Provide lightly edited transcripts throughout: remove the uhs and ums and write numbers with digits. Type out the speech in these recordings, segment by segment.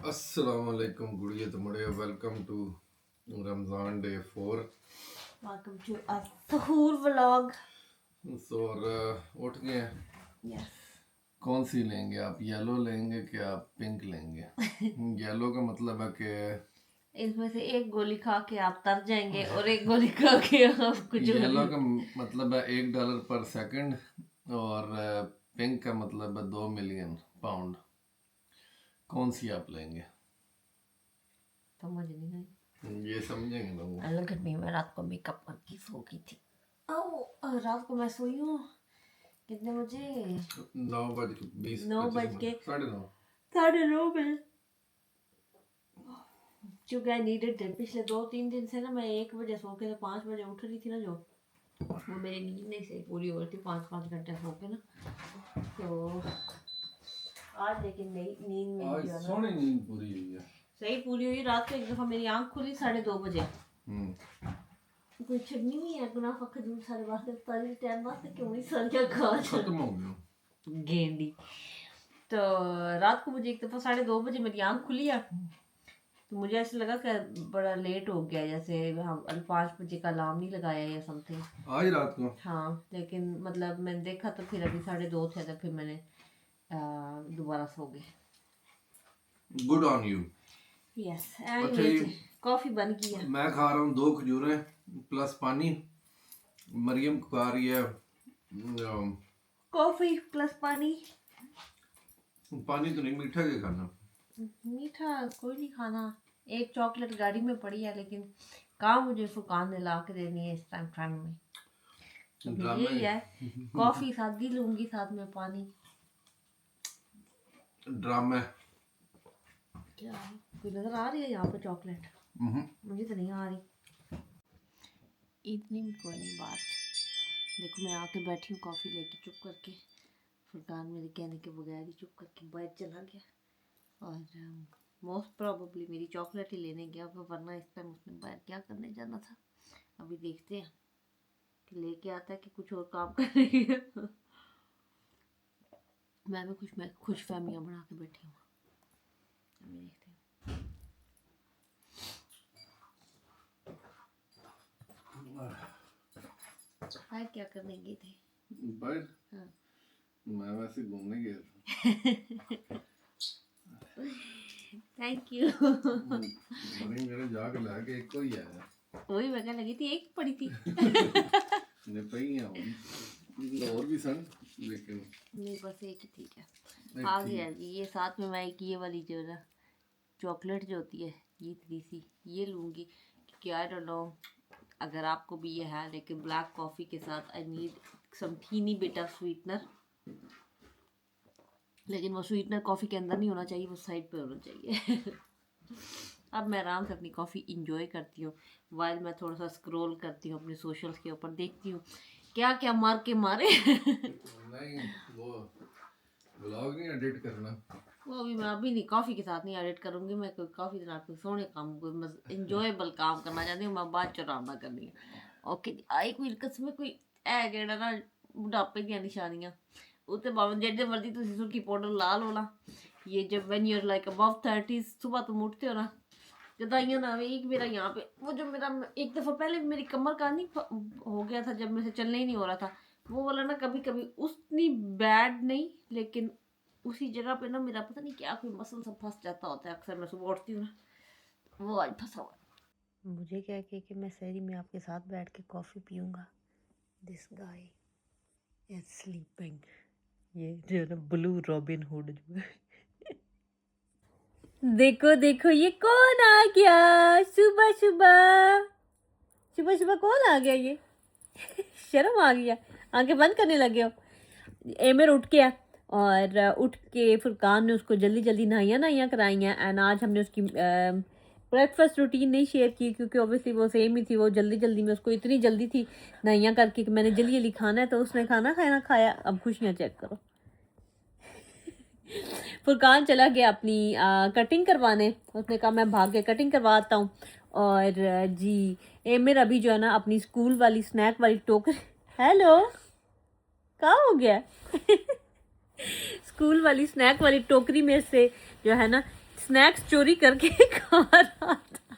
Assalamualaikum गुड़िया तुम्हारे welcome to Ramzan day 4। Welcome to a Sahur vlog. सो और उठ गए हैं। Yes. कौन सी लेंगे आप, येलो लेंगे क्या पिंक लेंगे? येलो का मतलब है कि इसमें से एक गोली खा के आप तर जाएंगे और एक गोली खा के आप कुछ येलो का मतलब है $1 पर सेकंड और पिंक का मतलब है 2 मिलियन पाउंड। कौन सी आप लेंगे? समझ नहीं आई। ये समझेंगे लोग। अलग नहीं, मैं रात को मेकअप करके सो गई थी। रात को मैं सोई हूँ कितने बजे? 9:20 9 बज के 9:30 9:30 बजे। क्योंकि आई नीडेड थे पिछले 2-3 दिन से ना, मैं 1 बजे सो के तो 5 बजे उठ रही थी ना, जो वो मेरी नींद नहीं सही पूरी हो रही थी 5-5 घंटे सो के ना। तो आज लेकिन नींद में आज जो है ना सोनी नींद पूरी हुई है, सही पूरी हुई। रात को एक दफा मेरी आंख खुली 2:30 बजे। कोई छड़नी नहीं है गुनाह फक दूर सारे वास्ते ताली टाइम वास्ते क्यों नहीं सारिया खा खत्म हो गया गेंदी। तो रात को मुझे एक दफा 2:30 बजे मेरी आंख खुली है, तो मुझे ऐसा लगा कि बड़ा लेट हो गया, जैसे हम 5 बजे का अलार्म नहीं लगाया या समथिंग आज रात को। हाँ, लेकिन मतलब मैंने देखा तो फिर अभी 2:30 थे, तो फिर मैंने दोबारा सो गए। Good on you. यस। अच्छा ये कॉफी बन गई है। मैं खा रहा हूँ 2 खजूरें प्लस पानी। मरियम खा रही है कॉफी प्लस पानी। पानी तो नहीं, मीठा के खाना। मीठा कोई नहीं खाना। एक चॉकलेट गाड़ी में पड़ी है, लेकिन कहाँ मुझे फुकान ने ला के देनी है इस टाइम ठंड में, तो फिर यही है कॉफी सादी लूंगी साथ में पानी। ड्रामा क्या है? कोई नजर आ रही है यहाँ पे चॉकलेट? मुझे तो नहीं आ रही। इतनी भी कोई नहीं बात। देखो मैं आके बैठी हूँ कॉफी लेके चुप करके, फुरकान मेरे कहने के बगैर ही चुप करके बाहर चला गया, और मोस्ट प्रोबेबली मेरी चॉकलेट ही लेने गया, वरना इस टाइम उसने बाहर क्या करने जाना था। अभी देखते हैं कि लेके आता है कि कुछ और काम करेगा। मैं भी खुश फहमियाँ बना के बैठी हूँ। अभी देखते हैं। बाहर क्या करने गए थे? बाहर हाँ। मैं वैसे घूमने गया था। Thank you. मेरे जाके लाके एक को ही आया। वही मैं कहने लगी थी, एक पड़ी थी। ने पई हैं और भी सन, लेकिन नहीं बस एक ही ठीक है। आ गया जी ये साथ में। मैं एक ये वाली जो ना चॉकलेट जो होती है ये 3C ये लूँगी, क्योंकि आई डोंट नो अगर आपको भी ये है, लेकिन ब्लैक कॉफ़ी के साथ I need some tiny bit of sweetener. लेकिन वो स्वीटनर कॉफ़ी के अंदर नहीं होना चाहिए, वो साइड पे होना चाहिए। अब मैं आराम से अपनी कॉफ़ी इंजॉय करती हूँ, वाइल मैं थोड़ा सा स्क्रॉल करती हूँ अपने सोशल्स के ऊपर, देखती हूँ क्या क्या मार के मारे। नहीं वो व्लॉग नहीं एडिट करना, वो भी मैं अभी नहीं, कॉफ़ी के साथ नहीं एडिट करूँगी मैं। कोई कॉफ़ी के साथ कोई सोने काम, कोई इंजॉयबल काम करना चाहती हूँ मैं, बात चुराना करनी है। ओके आई कोई कसम कोई है जेड़ा ना बुढ़ापे दी निशानियां उत्ते भावें जेडे मर्जी तुम सुर्खी पाउडर ला लो ना, ये जब when you are like above 30 सुबह तुम उठते हो ना, जदाइयाँ ना। एक मेरा यहाँ पे वो जो मेरा एक दफ़ा पहले मेरी कमर का नहीं हो गया था, जब मेरे से चलने ही नहीं हो रहा था, वो वाला ना कभी कभी उतनी बैड नहीं, लेकिन उसी जगह पे ना मेरा पता नहीं क्या कोई मसल सब फंस जाता होता है अक्सर। मैं सुबह उठती हूँ ना, वो आज फंसा हुआ। मुझे क्या कि मैं शहरी में आपके साथ बैठ के कॉफ़ी पीऊँगा। This guy is sleeping. ये जो ना ब्लू रॉबिन हुड जो देखो देखो ये कौन आ गया सुबह सुबह। सुबह सुबह कौन आ गया ये? शर्म आ गया, आंखें बंद करने लगे हो। एमिर उठ गया, और उठ के फुरकान ने उसको जल्दी जल्दी नहाइयाँ कराई हैं। एंड आज हमने उसकी ब्रेकफास्ट रूटीन नहीं शेयर की, क्योंकि ऑब्वियसली वो सेम ही थी। वो जल्दी जल्दी में, उसको इतनी जल्दी थी नहाइयाँ करके कि मैंने जल्दी जल्दी खाना है, तो उसने खाना खाया। अब खुशियाँ चेक करो। फुरकान चला गया अपनी कटिंग करवाने, उसने कहा मैं भाग के कटिंग करवाता हूँ। और जी एमिर अभी जो है ना अपनी स्कूल वाली स्नैक वाली टोकरी हेलो कहाँ हो गया? स्कूल वाली स्नैक वाली टोकरी में से जो है ना स्नैक्स चोरी करके खा रहा था।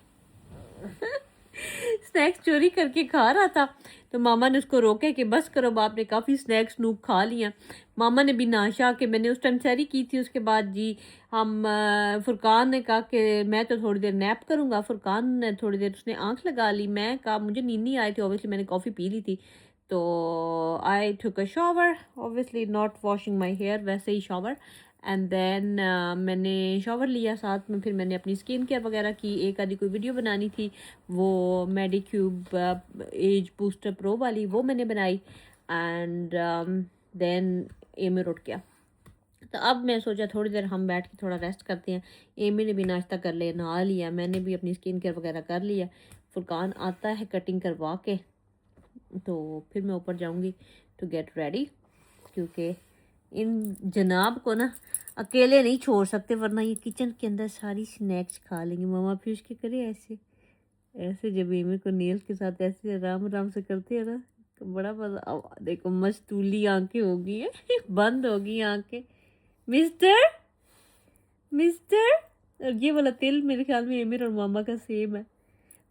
स्नैक्स चोरी करके खा रहा था, तो मामा ने उसको रोके कि बस करो, बाप ने काफ़ी स्नैक्स नूब खा लिया। मामा ने भी नाशा कि मैंने उस टाइम सैरी की थी। उसके बाद जी हम फुरकान ने कहा कि मैं तो थोड़ी देर नैप करूँगा। फुरकान ने थोड़ी देर उसने आंख लगा ली। मैं कहा मुझे नींद नहीं आई थी, ऑब्वियसली मैंने कॉफ़ी पी ली थी। तो I took a shower, obviously not washing my hair, वैसे ही शॉवर। एंड देन मैंने शॉवर लिया, साथ में फिर मैंने अपनी स्किन केयर वगैरह की। एक आधी कोई वीडियो बनानी थी, वो मेडिक्यूब एज बूस्टर प्रो वाली, वो मैंने बनाई। एंड देन एमी उठ गया। तो अब मैं सोचा थोड़ी देर हम बैठ के थोड़ा रेस्ट करते हैं। एमी ने भी नाश्ता कर लिया, नहा लिया, मैंने भी अपनी स्किन केयर वगैरह कर लिया। फुरकान आता है कटिंग करवा के, तो फिर मैं ऊपर जाऊंगी टू गेट रेडी, क्योंकि इन जनाब को ना अकेले नहीं छोड़ सकते, वरना ये किचन के अंदर सारी स्नैक्स खा लेंगे। मामा फिर उसके करे ऐसे ऐसे, जब एमी को नेल्स के साथ ऐसे आराम आराम से करते हैं ना, तो बड़ा मजा। देखो मस्तूली आंखें हो गई है बंद हो गई आंखें। मिस्टर मिस्टर, और ये वाला तिल मेरे ख्याल में एमी और मामा का सेम है।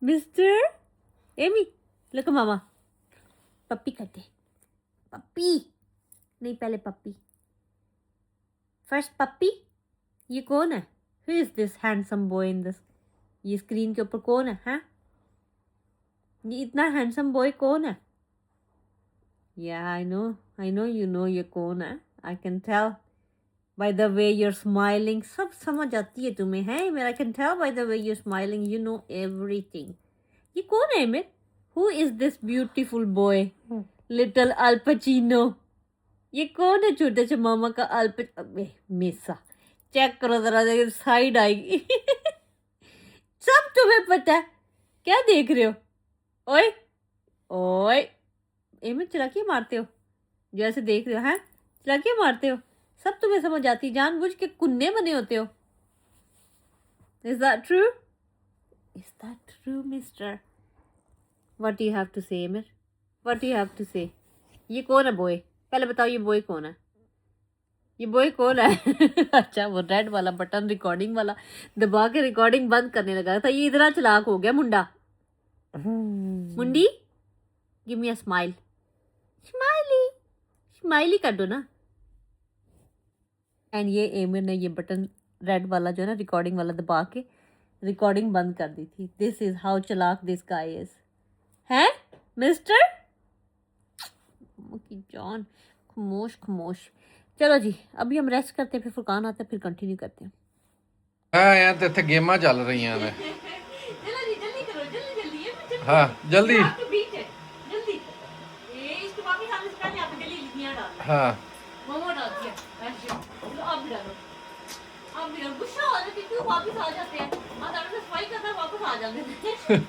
मिस्टर एमी, लको मामा पप्पी करते, पप्पी नहीं, पहले पप्पी, फर्स्ट पप्पी। ये कौन है? Who is this handsome boy in this? ये स्क्रीन के ऊपर कौन है? हैं, ये इतना हैंडसम बॉय कौन है? या आई नो यू नो ये कौन है। I can tell by the way your smiling, सब समझ आती है तुम्हें, है मेरा। I can tell by the way your smiling, you know everything. ये कौन है मेरे? Who is this beautiful boy, little Al Pacino? ये कौन है छोटे से मामा का मिसा? चेक करो जरा, साइड आएगी सब तुम्हें पता है, क्या देख रहे हो? ओए ओए, एम चलाकियाँ मारते हो जो ऐसे देख रहे हो, हैं चलाकियाँ मारते हो, सब तुम्हें समझ आती, जानबूझ के कुन्ने बने होते हो। Is that true? Is that true mister? What you have to say Emir, what you have to say? ये कौन है बॉय? पहले बताओ ये बॉय कौन है? ये बॉय कौन है? अच्छा, वो रेड वाला बटन रिकॉर्डिंग वाला दबा के रिकॉर्डिंग बंद करने लगा था। ये इतना चालाक हो गया मुंडा। मुंडी, give me a smile, smiley smiley कर दो ना। एंड ये एमिर ने ये बटन रेड वाला जो है ना रिकॉर्डिंग वाला दबा के रिकॉर्डिंग बंद कर दी थी। दिस इज हाउ चालाक दिस गाय इज, है मिस्टर की जान। खामोश खामोश। चलो जी, अभी हम रेस्ट करते हैं, फिर फुरकान आता है, फिर कंटिन्यू करते हैं। हाँ यार, तो इतने गेमां चल रही हैं ने। जल्दी जल्दी करो, जल्दी जल्दी। हाँ जल्दी। जल्दी ये इसके बाद भी हम इसका यहाँ पे जल्दी लिखियां डाल। हाँ मोमो डाल दिया, ऐसे अब भी डालो, अब भी डालो। गुस्सा हो जाते क्यों वापस आ जाते हैं? दादा सफाई करना वापस आ जाते हैं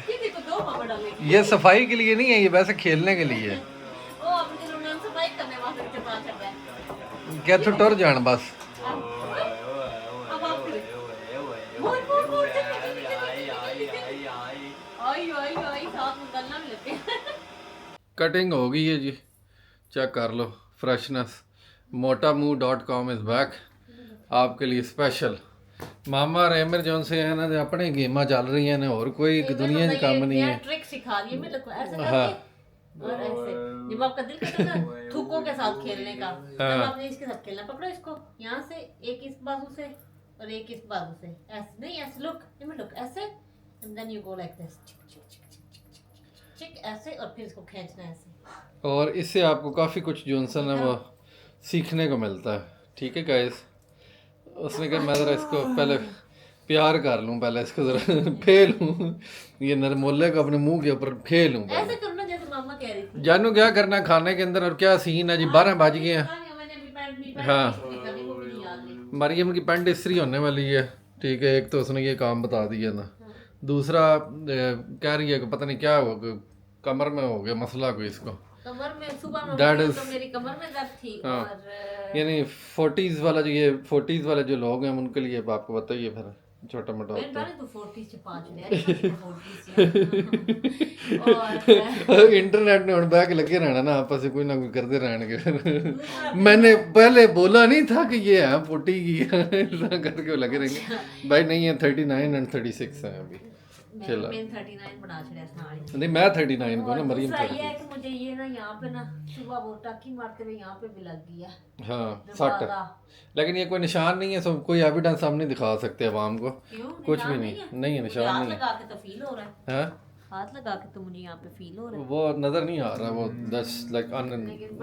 ये देखो, दो मोमो डाले। ये सफाई के लिए नहीं है, ये वैसे खेलने के लिए है। ओ अपने जो नाम सफाई करने वास्ते चपा चपा है। क्या तू टुर जान बस। अब आप बोल बोल बोल, आई साथ में गलना भी लगते हैं। कटिंग हो गई है जी, चेक कर लो फ्रेशनेस। motamoo.com इज बैक आपके लिए स्पेशल। मामा और एमिर जोन से है ना, अपने गेमां चल रही हैं, और कोई दुनिया में काम नहीं है। ट्रिक सिखा रही है मेरे को, ऐसे करके और ऐसे। जब आपका दिल करता है ना थूकों के साथ खेलने का, तब आपने इसके साथ खेलना। पकड़ो इसको, यहाँ से एक इस बाजू से और एक इस बाजू से, ऐसे नहीं, ऐसे लुक, एमिर लुक, ऐसे, and then you go like this, चिक ऐसे, और फिर इसको खींचना ऐसे। और इससे आपको काफ़ी कुछ जॉनसन है वो सीखने को मिलता है। ठीक है गाइस, उसने कहा मैं ज़रा इसको पहले प्यार कर लूँ, पहले इसको ज़रा फेलूँ, ये नरमोले को अपने मुंह के ऊपर फेलूँ। ऐसे करो ना जैसे मामा कह रही थी। जानू क्या करना खाने के अंदर, और क्या सीन है जी? 12 बज गए हैं। हाँ, मरियम की पैंट इस्त्री होने वाली है। ठीक है, एक तो उसने ये काम बता दिया ना, दूसरा कह रही है कि पता नहीं क्या हो, कमर में हो गया मसला कोई इसको। कमर में सुबह में That तो मेरी कमर में दर्द थी। हाँ, और यानी 40s वाला जो, ये 40s वाले जो लोग हैं उनके लिए आपको बताइए फिर छोटा मोटा मैं होता पहले तो 40 से 5 ले 40 है इंटरनेट ने हुन बैक लगे रहना ना, आपस में कोई ना कोई करते रहने। मैंने पहले बोला नहीं था कि ये है 40 की ऐसा करके वो लगे रहेंगे भाई। नहीं है 39 एंड 36 है अभी फिलहाल। मैं 39 बना छड़े सारी। नहीं मैं 39 को ना, मरियम दूसरा ये 36। है कि मुझे ये ना यहाँ पे ना सुबह वो टाकी मारते हुए यहाँ पे भी लग गया हाँ 60, लेकिन ये कोई निशान नहीं है, सब कोई एविडेंस हम नहीं दिखा सकते आवाम को, कुछ भी नहीं। नहीं है निशान हाथ नहीं लगा के तो फील हो रहा है, है, हाथ लगा के तो मुझे यहाँ पे फील हो रहा है। वो नजर नहीं आ रहा, वो दैट्स लाइक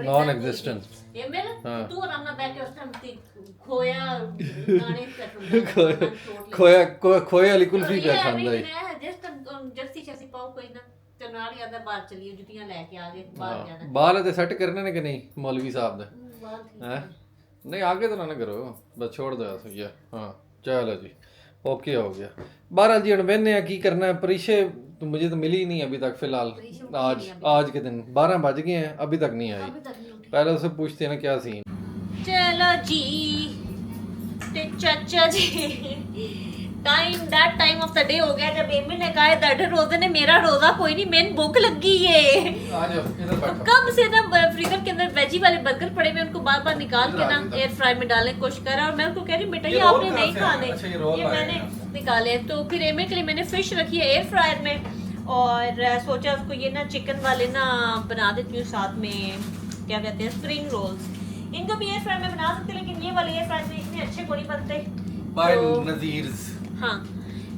नॉन एग्जिस्टेंट। ये मेरे तू आराम ना बैठ के उस टाइम ते खोया गाने पे खोए वाली कुल्फी क्या खांदा है। जस्ट जर्सी जर्सी पाओ कोई ना ਤੇ ਨਾਲ ਹੀ ਆਦਾ ਬਾਹਰ ਚਲੀਏ ਜੁੱਤੀਆਂ ਲੈ ਕੇ ਆ ਜੇ ਬਾਹਰ ਜਾਣਾ। बाल ते सेट करने ने कि नहीं मौलवी साहब ने ਬਾਹਰ ਠੀਕ हैं? नहीं आगे तो ना करो, बस छोड़ दो ऐसा ही है। हाँ चलो जी ओके हो गया। बहरहाल जी हम वेने की करना है। परीक्षे तो मुझे तो मिली ही नहीं अभी तक फिलहाल, आज के दिन 12 बज गए हैं अभी तक नहीं आई। पहले उससे पूछते हैं ना क्या सीन। चलो जी ते चाचा जी टाइम ऑफ द डे हो गया जब एमी ने कहा दैट रोजे ने मेरा रोजा कोई नहीं, मैंने भूख लगी है। आ जाओ इधर बैठो। कब से ना फ्रीजर के अंदर वेजी वाले बर्गर पड़े हुए, उनको बार बार निकाल के ना एयर फ्राई में डालने की कोशिश कर रहा, और मैं उनको कह रही बेटा ये आपने नहीं खाने, ये मैंने निकाले। तो फिर एमी के लिए मैंने फिश रखी है एयर फ्रायर में, और सोचा उसको ये ना चिकन वाले ना बना देती हूँ साथ में, क्या कहते हैं स्प्रिंग रोल्स। इनको भी एयर फ्रायर में बना सकते, लेकिन ये वाले एयर फ्रायर में इतने अच्छे को नहीं बनते। बाय नज़ीर्स। हाँ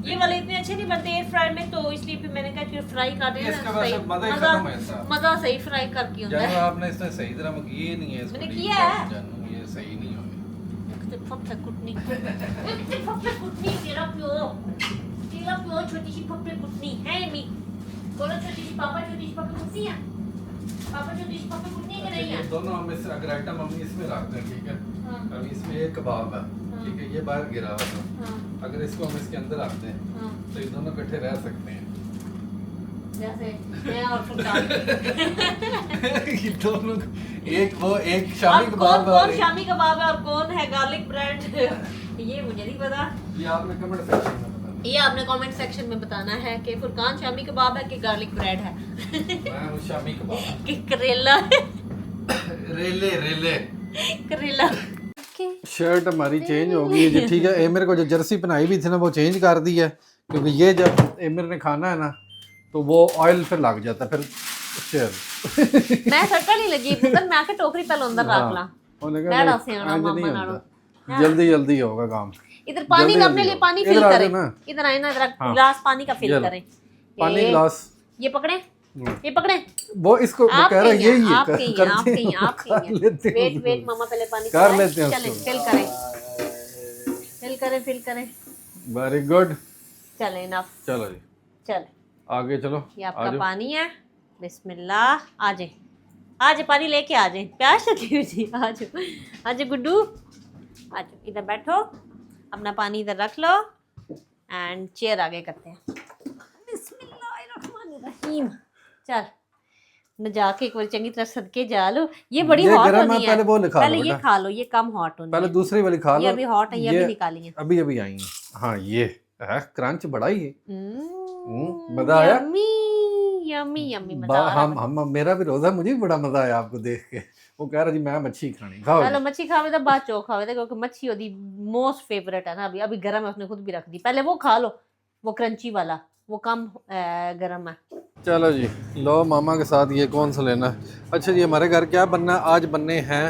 ये वाले इतने अच्छे नहीं बनते एयर फ्रायर में, तो इसलिए फिर मैंने कहा कि फ्राई कर देना सही, मजा सही फ्राई करके होता है। आपने इसने सही तरह किए नहीं है, मैंने किया है, ये सही नहीं होगा। फप्पे कुटनी फप्पे कुटनी तेरा प्यो छोटी सी फप्पे कुटनी है मी, बोलो छोटी सी पापा छोटी सी फप्पे कुटनी है, पापा छोटी सी फप्पे कुटनी है कि नहीं है। दोनों हम इस अगर आइटम हम इसमें रखते हैं ठीक है, अभी इसमें एक कबाब है ठीक है, ये बाहर गिरा हुआ था, अगर इसको हम इसके अंदर रखते हैं तो ये दोनों इकट्ठे रह सकते हैं जैसे मैं और फुलकान ये दोनों एक वो एक शामी कबाब है, कौन शामी कबाब है और कौन है गार्लिक ब्रेड ये मुझे नहीं पता। ये आपने कमेंट सेक्शन में बताना, ये आपने कमेंट सेक्शन में बताना है कि फुरकान शामी कबाब है कि गार्लिक ब्रेड है। मैं हूं शामी कबाब कि करेला रेले रेले करेला। शर्ट हमारी चेंज हो गई है जी ठीक है। एमिर को जो जर्सी पहनाई भी थी ना वो चेंज कर दी है, क्योंकि ये जब एमिर ने खाना है ना तो वो ऑयल फिर लग जाता है फिर मैं सटका नहीं लगी पुत्र, मैं आके टोकरी पहले अंदर रख ला, मैं डासे आना मामा नालो जल्दी जल्दी होगा काम। इधर पानी का अपने लिए पानी फिल करें, इधर आए ना इधर गिलास पानी का फिल करें, पानी गिलास ये पकड़े ये पकड़े वो इसको वो कह रहा है यही है आपके वेट मामा पहले पानी कर लेते हैं चलें फिल करें वेरी गुड चलें इनफ चलो जी चल आगे चलो। ये आपका पानी है, बिस्मिल्लाह आ जाए पानी लेके आ जाए, प्यार से जी आ जाए गुड्डू आ जाओ, इधर बैठो अपना पानी इधर रख लो एंड चेयर आगे करते हैं। बिस्मिल्लाहिर्रहमानिर्रहीम चल न जाके एक बार चंगी तरह सदके जा लो। ये बड़ी हॉट होनी है, पहले ये खा लो, ये कम हॉट होनी है, पहले दूसरी वाली खा लो, ये अभी हॉट है, ये अभी निकाली है, अभी आई है। हाँ ये है क्रंच बड़ा ही है, मजा आया, यम्मी मजा आ रहा। हम मेरा भी रोजा, मुझे भी बड़ा मजा आया आपको देख के। वो कह रहा जी मैं मच्छी खानी, खाओ चलो मच्छी खावे तो बाद चो खावे तो, क्योंकि मच्छी ओदी मोस्ट फेवरेट है ना, अभी गरम है, उसने खुद भी रख दी, पहले वो खा लो, वो क्रंची वाला, वो कम गरम है। चलो जी लो मामा के साथ ये कौन सा लेना है। अच्छा जी हमारे घर क्या बनना है आज, बनने हैं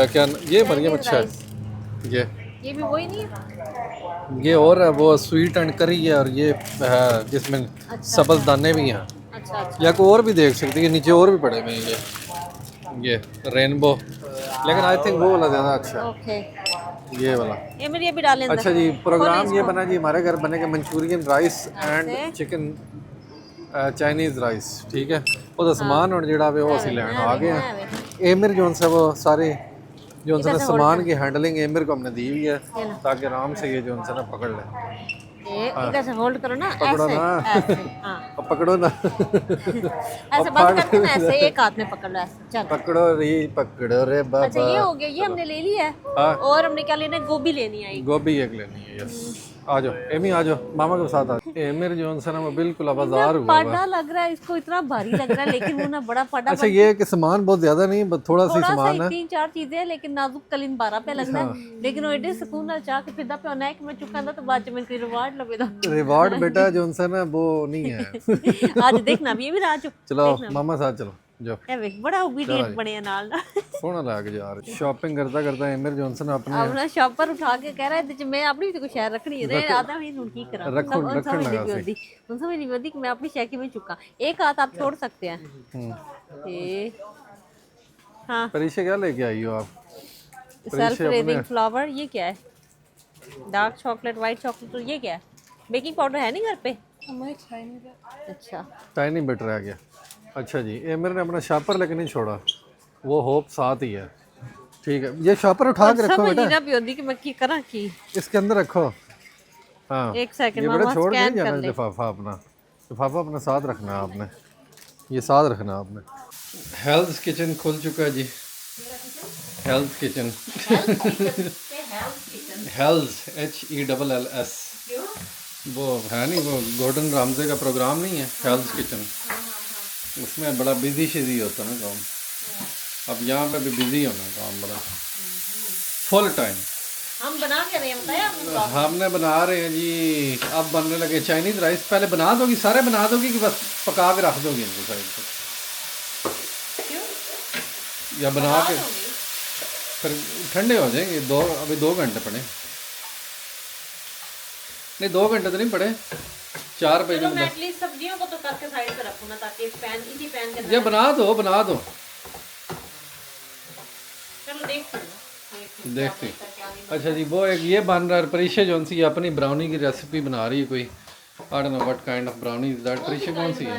क्या ये मरियम, अच्छा ये भी वही नहीं है, ये और है वो स्वीट एंड करी है, और ये है जिसमें सब्ज़ दाने भी हैं। अच्छा या कोई और भी देख सकती है, नीचे और भी पड़े हुए हैं ये रेनबो, लेकिन आई थिंक वो वाला ज़्यादा अच्छा है, ये वाला ये मेरी अभी डालें। अच्छा जी प्रोग्राम ये बना जी हमारे घर बनेगा Manchurian rice and chicken Chinese rice ठीक है। वो समान और जेड़ा वे वो असी लैन आ गए हैं। एमिर जो सा वो सारे जो सा सामान की हैंडलिंग एमिर को हमने दी हुई है, ताकि आराम से ये जो सा ना पकड़ ले। ये इधर से होल्ड करो ना, पकड़ो ऐसे ना। ऐसे हाँ अब पकड़ो ना। ऐसे बंद करके ना, ऐसे एक हाथ में पकड़ लो ऐसे, चल। पकड़ो रे अच्छा बाबा। ये हो गया, ये हमने ले लिया है। हाँ और हमने क्या लेना है, गोभी लेनी है एक। गोभी एक लेनी है, यस। आ जाओ एमी, आ जाओ मामा के साथ। आ एमिर जो है ना वो बिल्कुल आवाजार हुआ हुआ है। पाडा लग रहा है इसको, इतना भारी लग रहा है, लेकिन वो ना बड़ा पाडा अच्छा ये है कि सामान बहुत ज्यादा नहीं, बस थोड़ा सा ही थोड़ा सा सामान है। 3-4 चीजें हैं, लेकिन नाजुक कलीन 12 पे लगना है, लेकिन वो एडे सुकून नाल चाह के फिदा पे होना है कि मैं चुका ना तो बाद में कोई रिवार्ड लगे रिवॉर्ड बेटा जो उनसे ना वो नहीं है। आज देखना भी ये भी राजू चलो मामा साथ चलो जाओ। ए वे बड़ा ओबीडियंट बने हैं नाल ना। सोना लग यार, शॉपिंग करता करता एमिर जॉनसन अपने अपना शॉपर उठा के कह रहा है ते मैं अपनी भी तो कुछ शहर रखनी है रे आधा भी हुन की करा रखो सब रखन लगा से। उन समझ नहीं आती कि मैं अपनी शैकी में चुका एक हाथ आप छोड़ सकते हैं। ये हाँ परीक्षा क्या लेके आई हो आप? सेल्फ रेजिंग फ्लावर, ये क्या है? डार्क चॉकलेट, वाइट चॉकलेट, और ये क्या है? बेकिंग पाउडर है नहीं घर पे? अच्छा टाइनी बिट रह गया। अच्छा जी एमिर ने अपना शॉपर लेके नहीं छोड़ा, वो होप साथ ही है। ठीक है ये शॉपर उठा के रखो समझ बेटा, नहीं ना भी होती कि मैं की करा की। इसके अंदर रखो। हाँ एक सेकंड ये मामा बेटा छोड़ स्कैन नहीं कर जाना ले। लिफाफा अपना, लिफाफा अपने साथ रखना है आपने, ये साथ रखना है आपने। हेल्थ किचन खुल चुका है जी, हेल्थ किचन। हेल्थ HELLS, वो है नहीं, वो गॉर्डन रामजे का प्रोग्राम नहीं है हेल्थ किचन, उसमें बड़ा बिजी शिजी होता है ना काम। अब यहाँ पे भी बिजी होना काम बड़ा फुल टाइम। हम बना के रहे हैं, बताया आपको? हमने बना रहे हैं जी, अब बनने लगे चाइनीज राइस। पहले बना दोगी, सारे बना दोगी कि बस पका के रख दोगी इनको साइड पे? क्यों? या बना के फिर ठंडे हो जाएंगे। अभी 2 घंटे पड़े, नहीं 2 घंटे तो नहीं पड़े, 4 बजे। चलो मैं एटलीस्ट सब्जियों को तो करके साइड पे रखूं ना, ताकि इस पैन इसी पैन के ये बना दो चलो देखते देखते। अच्छा जी वो एक ये बन रहा है, परीक्षा जौन सी अपनी ब्राउनी की रेसिपी बना रही है कोई, आई don't know what kind of brownie is that. परीक्षा कौन सी है?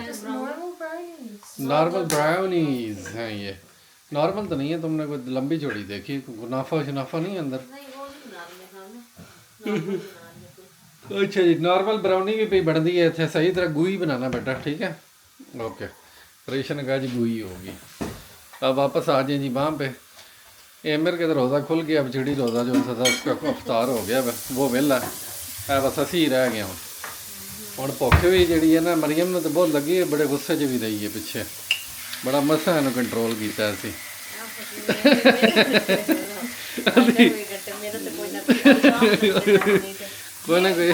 नॉर्मल ब्राउनीज हैं ये, नॉर्मल तो नहीं है। तुमने कोई लंबी चौड़ी देखी, मुनाफा शनाफा नहीं है अंदर। अच्छा जी नॉर्मल ब्राउनी भी बनती है इतने, सही तरह गुई बनाना बेटा, ठीक है ओके। परेशान ने कहा जी गुई होगी। अब वापस आ जाए जी वहाँ पे। एमिर के तो रोज़ा खुल गया, अब चिड़ी रोज़ा जो था उसका अफ्तार हो गया, वो वेला है, बस असी रह गए हूँ भुख भी जी है ना। मरियम ने तो बहुत लगी है, बड़े गुस्से च भी रही है पिछे, बड़ा मसा इन्हू कंट्रोल किया असी। कोई ना कोई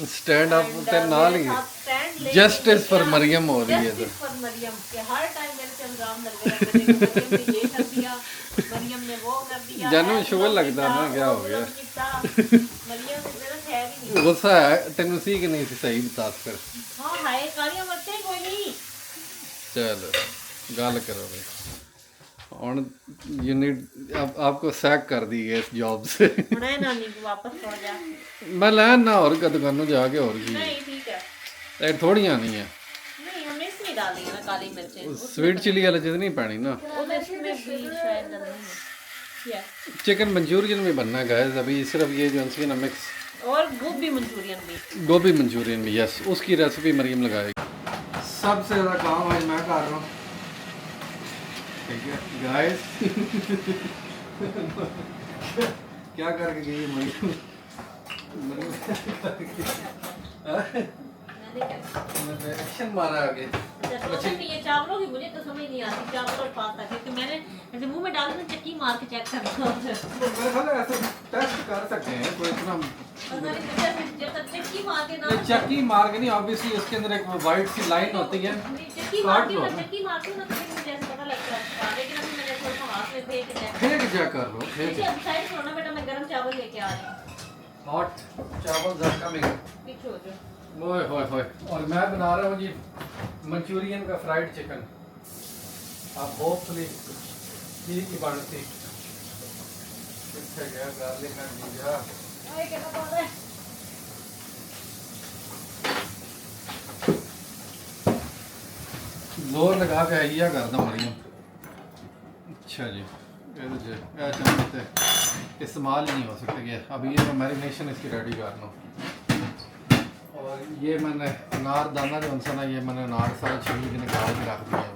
स्टैंड अप ते नाल ही जस्टिस फॉर मरियम हो रही है। तो जानू शुगर लगता ना क्या हो गया? गुस्सा है तेन सी कि नहीं सी? सही बता फिर। चलो गल करो भाई, और यू नीड आपको सैक कर दी है इस जॉब से। मैं लैन ना और दुकानों जाके और की थोड़ियाँ नहीं है। स्वीट चिली वाली चीज़ नहीं पैनी ना। चिकन मंचूरियन भी बनना है गाइस, अभी सिर्फ ये जो है ना मिक्स, और गोभी मंचूरियन भी यस उसकी रेसिपी मरियम लगाएगी। सबसे ज़्यादा काम आज मैं कर रहा हूँ, ठीक है गाइस। क्या करके गई है मरियम? एक्शन मारा आगे। ये चावलों की मुझे तो समझ नहीं आती, चावल और पास्ता, क्योंकि मैंने ऐसे मुंह में डाल के चक्की मार के चेक करना होता है। मेरे ख्याल है ऐसे टेस्ट कर सकते हैं कोई इतना। जब तक चक्की मार के ना, चक्की मार के नहीं, ऑब्वियसली उसके अंदर एक वाइट सी लाइन होती है, चक्की मार के ना तो मुझे ऐसा पता लगता है, लेकिन अभी मैंने थोड़ा सा हाथ में फेंक चेक कर लो। अब साइड करो ना बेटा, मैं गरम चावल लेके आ रही हूँ। हॉट चावल ज़्यादा कमिंग। पीछे हो जाओ। ओए होए होए। और मैं बना रहा हूँ जी मंचूरियन का फ्राइड चिकन। आप होपफुली ठीक ही बनती। कितने गया गार्लिक एंड जिंजर। जोर लगा के आइया कर दो मरियम। अच्छा जी इस्तेमाल ही नहीं हो सकते। अभी ये मैं मैरिनेशन इसकी रेडी कर लूँ। और ये मैंने अनार दाना जो उनसे ना, ये मैंने अनार सारा छील के निकाल के रख दिया है।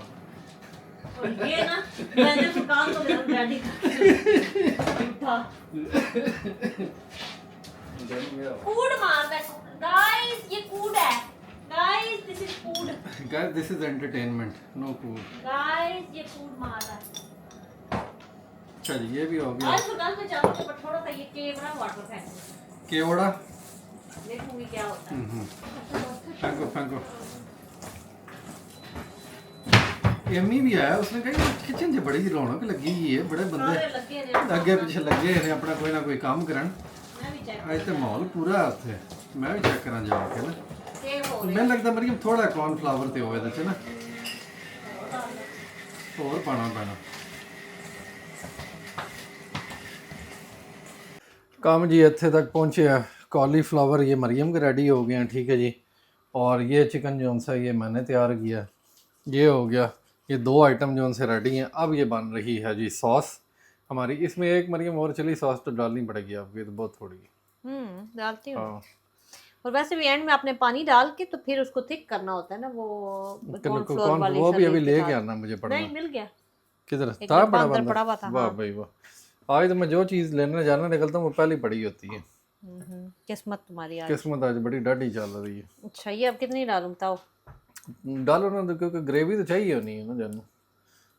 और ये ना मैंने तो काम तो रेडी कूड मारता है गाइस, ये कूड है गाइस, दिस इज कूड guys, this is entertainment, no कूड गाइस, ये कूड मार रहा है। अच्छा जी, ये भी हो गया। आज दुकान में जाऊँ तो थोड़ा सा ये केवड़ा वाटर फेंक केवड़ा देखूंगी क्या होता है। फेंको फेंको। एमी भी आया, उसने कहा किचन 'ਚ बड़ी रौनक लगी हुई है, बड़े बंदे अगे पीछे लगे ने अपना कोई ना कोई काम करन। आज तो माहौल पूरा उत्थे, मैं भी चेक करा जाके ना। मैं लगता मरियम थोड़ा कॉर्नफ्लावर ते होवे ते ना और पाना पैना। काम जी इत्थे तक पहुंचे हैं। कॉलीफ्लावर ये मरियम के रेडी हो गए हैं, ठीक है जी। और ये चिकन जो सा ये मैंने तैयार किया, ये हो गया। ये 2 आइटम जो उनसे रेडी हैं। अब ये बन रही है जी सॉस हमारी। इसमें एक मरियम और चिली सॉस तो डालनी पड़ेगी आपकी, तो बहुत थोड़ी डालती हूँ। हाँ, और वैसे भी एंड में आपने पानी डाल के तो फिर उसको थिक करना होता है ना, वो कॉर्नफ्लोर वाली। वो भी अभी लेके आना मुझे पड़ना। नहीं मिल गया किधर एक था? डब्बा बड़ा अंदर बंदा पड़ा हुआ था। वाह भाई वाह। आज तो मैं जो चीज़ लेने जाना निकलता हूँ वो पहले पड़ी होती है। किस्मत तुम्हारी आज। किस्मत आज बड़ी डाढ़ी चल रही है। अच्छा, ये अब कितनी डालूं बताओ? डालो ना, तो क्योंकि ग्रेवी तो चाहिए होनी है ना जानू,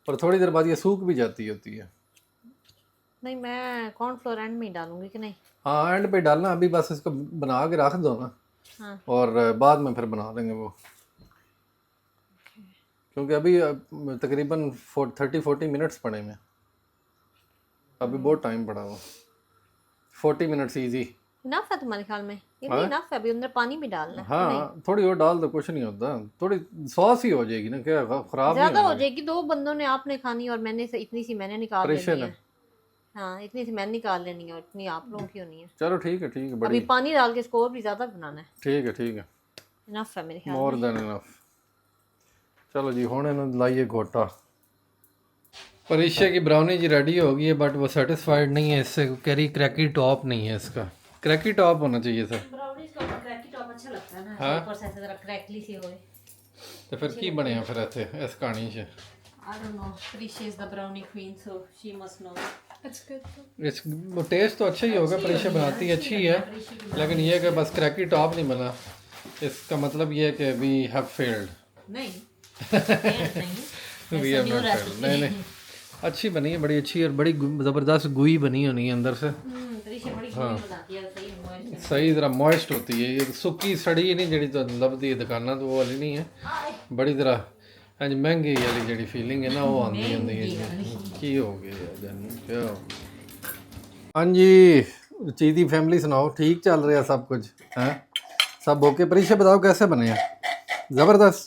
पर थोड़ी देर बाद ये सूख भी जाती होती है। नहीं, मैं कॉर्नफ्लोर एंड में ही डालूंगी कि नहीं? हाँ, एंड पे डालना। अभी बस इसको बना के रख दो ना। हाँ। और बाद में फिर बना देंगे वो, क्योंकि अभी तकरीबन 30-40 मिनट्स पड़े में। अभी बहुत टाइम पड़ा हुआ। 40 मिनट्स इजी इनफ है तुम्हारे ख्याल में? इतनी इनफ है? अभी अंदर पानी भी डालना है? हाँ, थोड़ी और डाल दो, कुछ नहीं होता। थोड़ी सॉस ही हो जाएगी ना, क्या खराब ज्यादा हो जाएगी। 2 बंदों ने आपने खानी और मैंने से इतनी सी मैंने निकाल लेनी है। हाँ, इतनी सी मैंने निकाल लेनी है और इतनी आप लोगों की होनी है। चलो ठीक है, ठीक है। अभी पानी डाल के इसको और भी ज्यादा बनाना है। ठीक है, ठीक है, इनफ है मेरे ख्याल मोर देन इनफ। चलो जी, हुण इन्होंने लाइए घोटा। परीक्षा की ब्राउनी जी रेडी हो गई है, बट वो सेटिस्फाइड नहीं है इससे। करी क्रैकी टॉप नहीं है इसका। क्रैकी टॉप होना चाहिए सर। ब्राउनीज का क्रैकी टॉप अच्छा लगता है ना। हाँ, ऊपर से जरा क्रैकली सी होए तो फिर की बनया फिर इत्थे इस कहानी से? I don't know. Prisha is the brownie queen, so she must know. That's good. इस टेस्ट तो अच्छा ही होगा, परीक्षा बनाती अच्छी है, लेकिन ये कि बस क्रैकी टॉप नहीं बना, इसका मतलब ये है कि वी हैव फेल्ड। नहीं वी हैव नॉट फेल्ड। नहीं नहीं, अच्छी बनी है, बड़ी अच्छी और बड़ी ज़बरदस्त गुई बनी होनी है अंदर से। प्रीशा बड़ी गुई बनाती है, सही मॉइस्ट। सही तरह मॉइस्ट होती है ये, सुक्की सड़ी नहीं जड़ी तो लभदी है दुकाना तो वो वाली नहीं है। बड़ी तरह आज महंगी वाली जड़ी फीलिंग है ना, वो आंदी है। की हो गया जानी, क्या हो गया? हाँ जी, चीदी फैमिली सुनाओ, ठीक चल रहा है सब कुछ? हैं सब ओके? परीक्षा बताओ कैसे बने हैं? ज़बरदस्त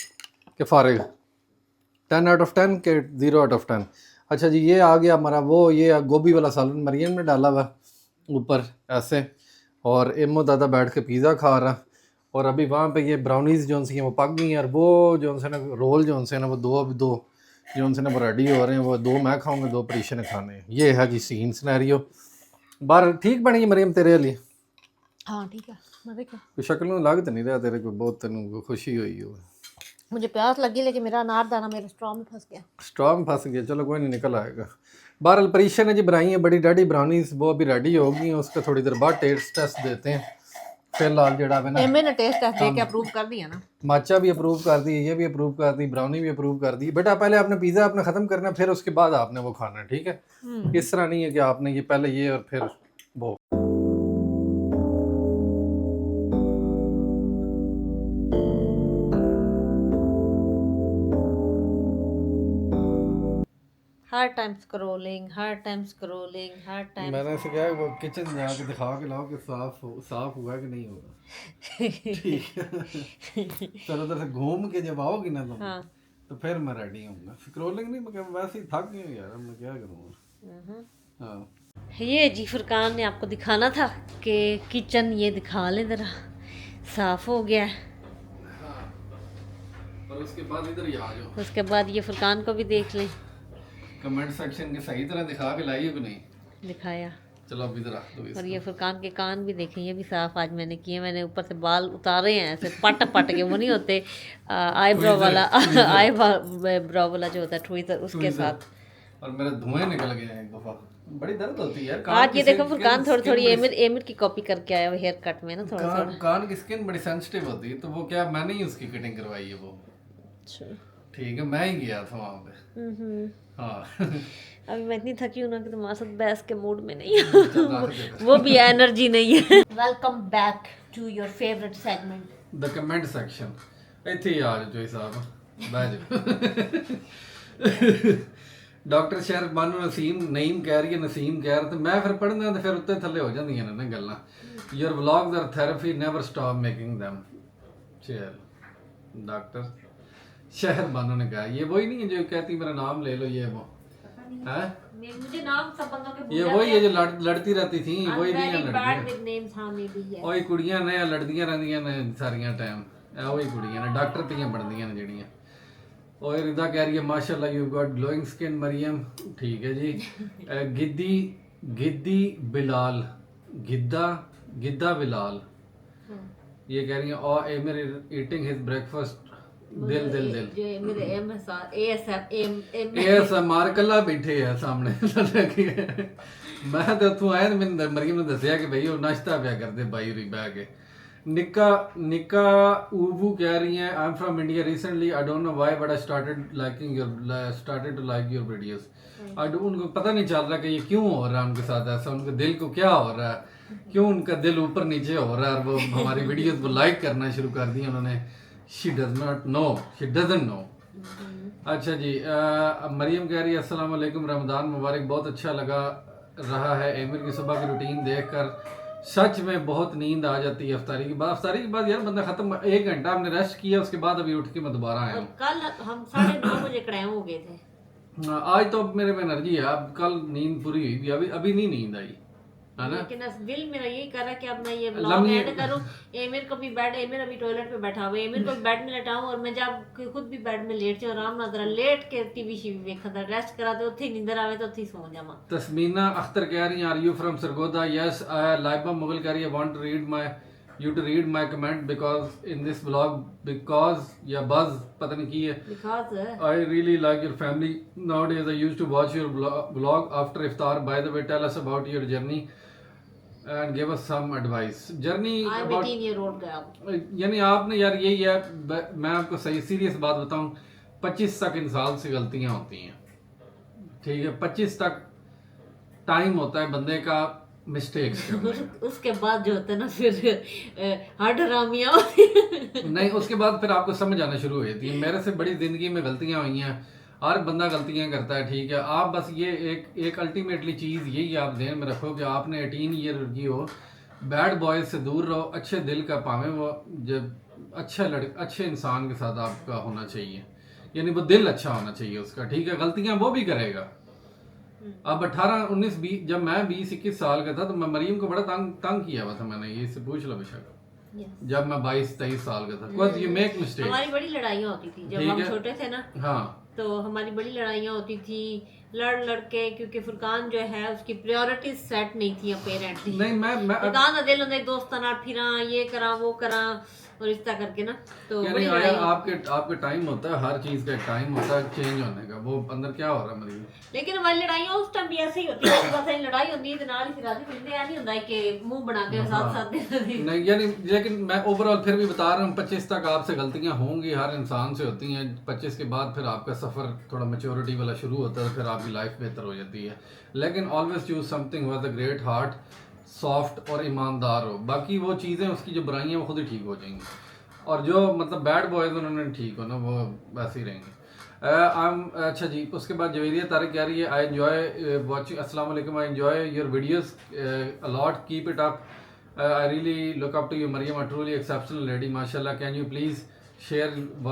के फारिग? 10 आउट ऑफ 10 के 0 आउट ऑफ 10? अच्छा जी, ये आ गया हमारा वो, ये गोभी वाला सालन मरियम ने डाला हुआ ऊपर ऐसे, और एमो दादा बैठ के पिज़्ज़ा खा रहा। और अभी वहाँ पे ये ब्राउनीज़ जो सी वो पक गई हैं, और वो जो से ना रोल जो से ना वो दो जो से ना वो रेडी हो रहे हैं। वो 2 मैं खाऊंगा, 2 परीक्षा ने खाने हैं। ये है जी सीन सिनेरियो। बाहर ठीक बनी है मरियम तेरे लिए? हाँ ठीक है। मैं देखा कोई शक्ल में लग तो नहीं रहा तेरे को बहुत तेन खुशी हुई हो? मुझे प्यास लगी, लेकिन मेरा अनारदाना मेरे स्ट्रॉ में फंस गया। स्ट्रॉ में फंस गया? चलो कोई नहीं, निकल आएगा। बहरहाल परीक्षा ने जी बनाई है बड़ी डैडी ब्राउनीज, वो अभी रेडी हो गई हैं। उसका थोड़ी देर बाद टेस्ट देते हैं। फिलहाल जड़ा है ना, मैंने टेस्ट दे के अप्रूव कर दिया ना। माचा भी अप्रूव कर दी, ये भी अप्रूव कर दी, ब्राउनी भी अप्रूव कर दी। बेटा पहले आपने पिज़्ज़ा अपना ख़त्म करना है, फिर उसके बाद आपने वो खाना है, ठीक है? इस तरह नहीं है कि आपने ये पहले ये और फिर वो। हर टाइम स्क्रॉलिंग, हर टाइम स्क्रॉलिंग, हर टाइम। मैंने ऐसे कहा वो किचन जाके दिखा के लाओ कि साफ हुआ कि नहीं होगा। ठीक है, चलो उधर से घूम के जब आओगी ना तुम, हाँ। तो फिर मैं रेडी हूँगा। स्क्रॉलिंग नहीं, मैं वैसे ही थक गई हूँ यार, मैं क्या करूँगा। हाँ, ये जी फुरकान ने आपको दिखाना था कि किचन ये दिखा ले ज़रा, साफ हो गया है। पर उसके बाद इधर ही आ जाओ। उसके बाद ये फुरकान को भी देख लें। कमेंट सेक्शन के सही तरह दिखा के लाई हो कि नहीं? दिखाया। चलो अभी तो रख दो और इसको। ये फुरकान के कान भी देखें, ये भी साफ आज मैंने किए। मैंने ऊपर से बाल उतारे हैं ऐसे पट पट के, वो नहीं होते आईब्रो वाला आईब्रो वाला जो होता है ट्विज़र, उसके साथ। और मेरे धुएं निकल गए हैं एक दफा, बड़ी दर्द होती है यार। आज ये देखो फुरकान थोड़ी थोड़ी एमिर की कॉपी करके आया वो हेयर कट में ना, थोड़ा थोड़ा। कान की स्किन बड़ी सेंसिटिव होती है, तो वो क्या मैंने ही उसकी कटिंग करवाई है वो। अच्छा ठीक है, मैं ही गया था वहाँ पे। हाँ अभी मैं इतनी थकी हूँ ना कि तुम्हारे साथ बहस के मूड में नहीं हूँ। वो भी एनर्जी नहीं है। Welcome back to your favourite segment the comment section. ਇੱਥੇ ਹੀ ਆ ਜਾਓ ਸਾਹਿਬ, ਬਹਿ ਜਾਓ। ਡਾਕਟਰ ਸ਼ਹਿਰ ਬਾਨੂ ਨਈਮ ਕਹਿ ਰਹੀ ਹੈ, ਨਸੀਮ ਕਹਿ ਰਿਹਾ, ਤੇ ਮੈਂ ਫਿਰ ਪੜ੍ਹਨਾ ਤੇ ਫਿਰ ਉੱਤੇ ਥੱਲੇ ਹੋ ਜਾਂਦੀਆਂ ਨੇ ਨਾ ਗੱਲਾਂ। Your vlogs are therapy, never stop making them. चल डॉक्टर शहर बानो ने कहा, ये वही नहीं है जो कहती मेरा नाम ले लो, ये वो है, मुझे नाम सब बंदों के ये वही है जो लड़ती रहती थी, वही नहीं है लड़कियां। वही कुड़ियां ने लड़दियां रहंदियां ने सारियां टाइम, वही कुड़ियां ने डॉक्टर तियां बनदियां ने ਜਿਹੜੀਆਂ। और रिदा कह रही है माशाल्लाह you got glowing skin Maryam. ठीक है जी। गिद्दी गिद्दी बिलाल, गिद्दा बिलाल ये कह रही है, और एमिर ईटिंग हिज ब्रेकफास्ट। दिल दिल दिल जो मेरे ASMR कल्ला बैठे है सामने। मैं तो उथों आया तो मैंने मरियम ने दसिया कि भाई वो नाश्ता पिया करते बाई उरी बह के। निका ऊबू कह रही है, I am from India recently, I don't know why but I started to like your videos. उनको पता नहीं चल रहा कि ये क्यों हो रहा है उनके साथ ऐसा, उनके दिल को क्या हो रहा है, क्यों उनका दिल ऊपर नीचे हो रहा है, और वो हमारी वीडियोस को लाइक करना शुरू कर दिया उन्होंने। She does not know, she doesn't know. अच्छा जी। मरियम कह रही है अस्सलाम वालेकुम, रमज़ान मुबारक, बहुत अच्छा लगा रहा है एमिर की सुबह की रूटीन देखकर, सच में बहुत नींद आ जाती है अफ्तारी के बाद। अफ्तारी के बाद यार बंदा खत्म, 1 घंटा हमने रेस्ट किया, उसके बाद अभी उठ के मैं दोबारा आया हूँ। कल हम 9:30 बजे क्राइम हो गए थे। आज तो मेरे में एनर्जी है, अब कल नींद पूरी हुई थी, अभी नहीं नींद आई है ना। लेकिन दिल मेरा यही कर रहा है कि अब मैं ये ब्लॉग एंड करूं। एमिर को भी बेड, एमिर अभी टॉयलेट पे बैठा हुआ है, एमिर को बेड में लेटाऊं, और मैं जब खुद भी बेड में लेट जाऊं, आराम ना जरा लेट के टीवी शीवी देखदा, रेस्ट करा ते उत्थे नींदर आवे तो उत्थे सो जावां। तस्मीना अख्तर कह रही हैं, are you from Sargodha? Yes. Laiba Mughal कह रही है, want to read my you to read my comment because in this vlog, because या buzz पता नहीं की है, because I really like your family nowadays. I used to watch your vlog after iftar. By the way, tell us about your journey and give us some advice. Journey I'm about 18 year old girl. यानी आपने यार यही है, मैं आपको सही serious बात बताऊं, 25 तक इंसान से गलतियां होती हैं। ठीक है, 25 तक टाइम होता है बंदे का मिस्टेक्स। उसके बाद जो होता है ना फिर हर हरामियां होती नहीं, उसके बाद फिर आपको समझ आना शुरू हो जाती है। मेरे से बड़ी जिंदगी में गलतियां हुई हैं, हर बंदा गलतियां करता है। ठीक है, आप बस ये एक अल्टीमेटली चीज़ यही आप ध्यान में रखो कि आपने 18 ईयर की हो, बैड बॉयज से दूर रहो, अच्छे दिल का पावे, वो जब अच्छे इंसान के साथ आपका होना चाहिए, यानी वो दिल अच्छा होना चाहिए उसका। ठीक है, गलतियां वो भी करेगा। अब 18, 19, 20, जब मैं 20, 21 साल का था तो मैं मरीम को बड़ा तंग किया हुआ था मैंने, ये से पूछ लो बेशक। जब मैं 22, 23 साल का था, बिकॉज़ यू मेक मिस्टेक। हमारी बड़ी लड़ाइयाँ होती थी जब हम छोटे थे ना। हाँ, तो हमारी बड़ी लड़ाइयाँ होती थी लड़ के, क्योंकि फुरकान जो है उसकी प्रायोरिटीज सेट नहीं थी अपेरेंटली। नहीं, मैं फुरकान का दिल होता है दोस्तां नाल फिरा, ये करा वो करा, और इस तरह करके ना। तो यानी अगर आपके टाइम होता है, हर चीज का एक टाइम होता है चेंज होने का, वो अंदर क्या हो रहा है मरीज। लेकिन हमारी लड़ाइयाँ उस टाइम भी ऐसे ही होती है, बस लड़ाई होती है नाल ही फिरा दी फिरदे, ऐ नहीं होता कि मुंह बना के साथ नहीं, यानी लेकिन मैं ओवरऑल फिर भी बता रहा हूँ, 25 तक आपसे गलतियां होंगी, हर इंसान से होती हैं। 25 के बाद फिर आपका सफर थोड़ा मैच्योरिटी वाला शुरू होता है, फिर आपकी लाइफ बेहतर हो जाती है। लेकिन always choose something with a great heart, soft और ईमानदार हो, बाकी वो चीज़ें उसकी जो बुराइयां वो खुद ही ठीक हो जाएंगी, और जो मतलब बैड बॉयज उन्होंने ठीक हो ना, वो वैसे ही रहेंगे। अच्छा जी। उसके बाद जवेरिया तारिक कह रही है, आई एंजॉय वॉचिंग, अस्सलाम वालेकुम, I enjoy your videos a lot, keep it up, I really look up to you Maryam, a truly exceptional lady, माशाल्लाह। Can you please share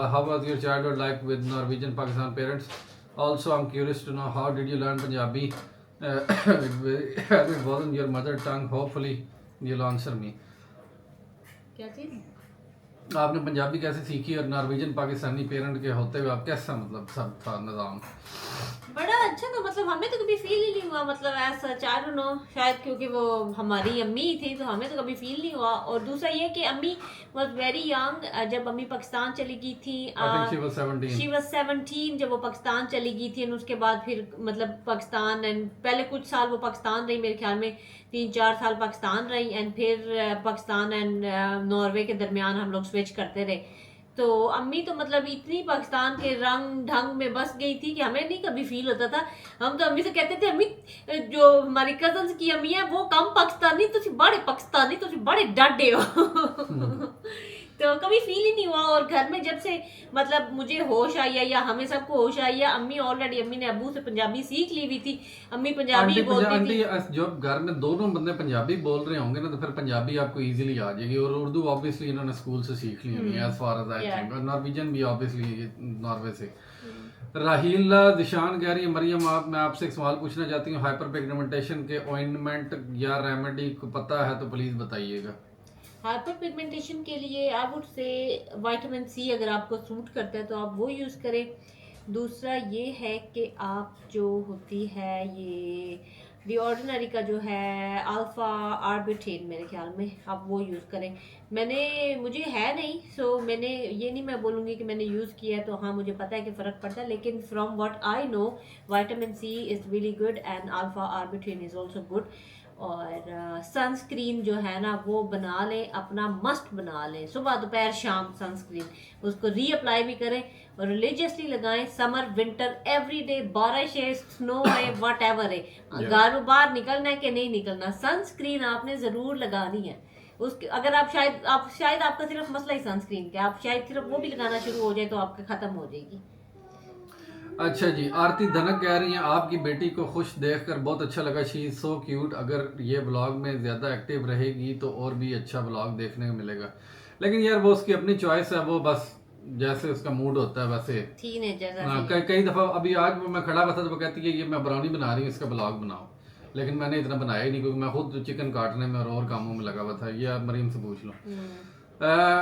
how was your childhood like with Norwegian Pakistan parents? Also I am curious to know how did you learn Punjabi? It wasn't your mother tongue, hopefully you will answer me. क्या चीज़? आपने पंजाबी कैसे सीखी, और Norwegian Pakistani parent के होते हुए आप कैसा मतलब सब था निज़ाम? बड़ा अच्छा था, मतलब हमें तो कभी फील ही नहीं हुआ, मतलब ऐसा आई डोंट नो, शायद क्योंकि वो हमारी अम्मी ही थी तो हमें तो कभी फील नहीं हुआ। और दूसरा ये कि अम्मी वाज वेरी यंग जब अम्मी पाकिस्तान चली गई थी। I think she was 17. She was 17 जब वो पाकिस्तान चली गई थी, और उसके बाद फिर मतलब पाकिस्तान एंड पहले कुछ साल वो पाकिस्तान रही, मेरे ख्याल में 3-4 साल पाकिस्तान रही, एंड फिर पाकिस्तान एंड नॉर्वे के दरमियान हम लोग स्विच करते रहे। तो अम्मी तो मतलब इतनी पाकिस्तान के रंग ढंग में बस गई थी कि हमें नहीं कभी फील होता था। हम तो अम्मी से कहते थे, अम्मी जो हमारी कजन्स की अम्मी है वो कम पाकिस्तानी, तुझे बड़े पाकिस्तानी, तुझे बड़े डाडे हो। तो कभी फील ही नहीं हुआ। और घर में जब से मतलब मुझे होश आई है या हमें सबको होश आई है, अम्मी ऑलरेडी, अम्मी ने अबू से पंजाबी सीख ली हुई थी, अम्मी पंजाबी बोलती थी। जब घर में दोनों बंदे पंजाबी बोल रहे होंगे ना तो फिर पंजाबी आपको इजीली आ जाएगी। और उर्दू ऑब्वियसली इन्होंने स्कूल से सीख ली होनी है as far as I think, और नॉर्वेजियन भी ऑब्वियसली नॉर्वे से। राहीला दिशान कह रही है, मरियम आप, मैं आपसे एक सवाल पूछना चाहती हूँ, हाइपर पिगमेंटेशन के ऑइंटमेंट या रेमेडी को पता है तो प्लीज बताइएगा। हाइपर पिगमेंटेशन के लिए I would say vitamin C अगर आपको सूट करता है तो आप वो यूज़ करें। दूसरा ये है कि आप जो होती है ये दी ऑर्डिनरी का जो है अल्फ़ा आर्बिट्रेन, मेरे ख्याल में आप वो यूज़ करें। मुझे है नहीं, सो मैंने ये नहीं मैं बोलूँगी कि मैंने यूज़ किया है तो हाँ मुझे पता है कि फ़र्क पड़ता है, लेकिन from what I know vitamin C is really good and alpha arbutin is also good. और सनस्क्रीन जो है ना वो बना लें, अपना मस्ट बना लें, सुबह दोपहर शाम सनस्क्रीन, उसको रीअप्लाई भी करें और रिलीजियसली लगाएं, समर विंटर एवरी डे, बारिश है, स्नो है, वट एवर है, घर बाहर निकलना है कि नहीं निकलना, सनस्क्रीन आपने ज़रूर लगानी है। उसके अगर आप शायद आपका सिर्फ मसला ही सनस्क्रीन का, आप शायद सिर्फ वो भी लगाना शुरू हो जाए तो आपका ख़त्म हो जाएगी। अच्छा जी, आरती धनक कह रही हैं आपकी बेटी को खुश देखकर बहुत अच्छा लगा, शी इज सो क्यूट, अगर ये ब्लॉग में ज़्यादा एक्टिव रहेगी तो और भी अच्छा ब्लॉग देखने को मिलेगा। लेकिन यार वो उसकी अपनी चॉइस है, वो बस जैसे उसका मूड होता है वैसे। कई दफ़ा अभी आज वो मैं खड़ा हुआ था तो वो कहती है ये मैं ब्राउनी बना रही हूँ, इसका ब्लॉग बनाओ, लेकिन मैंने इतना बनाया ही नहीं क्योंकि मैं खुद चिकन काटने में और कामों में लगा हुआ था। ये आप मरीम से पूछ लो।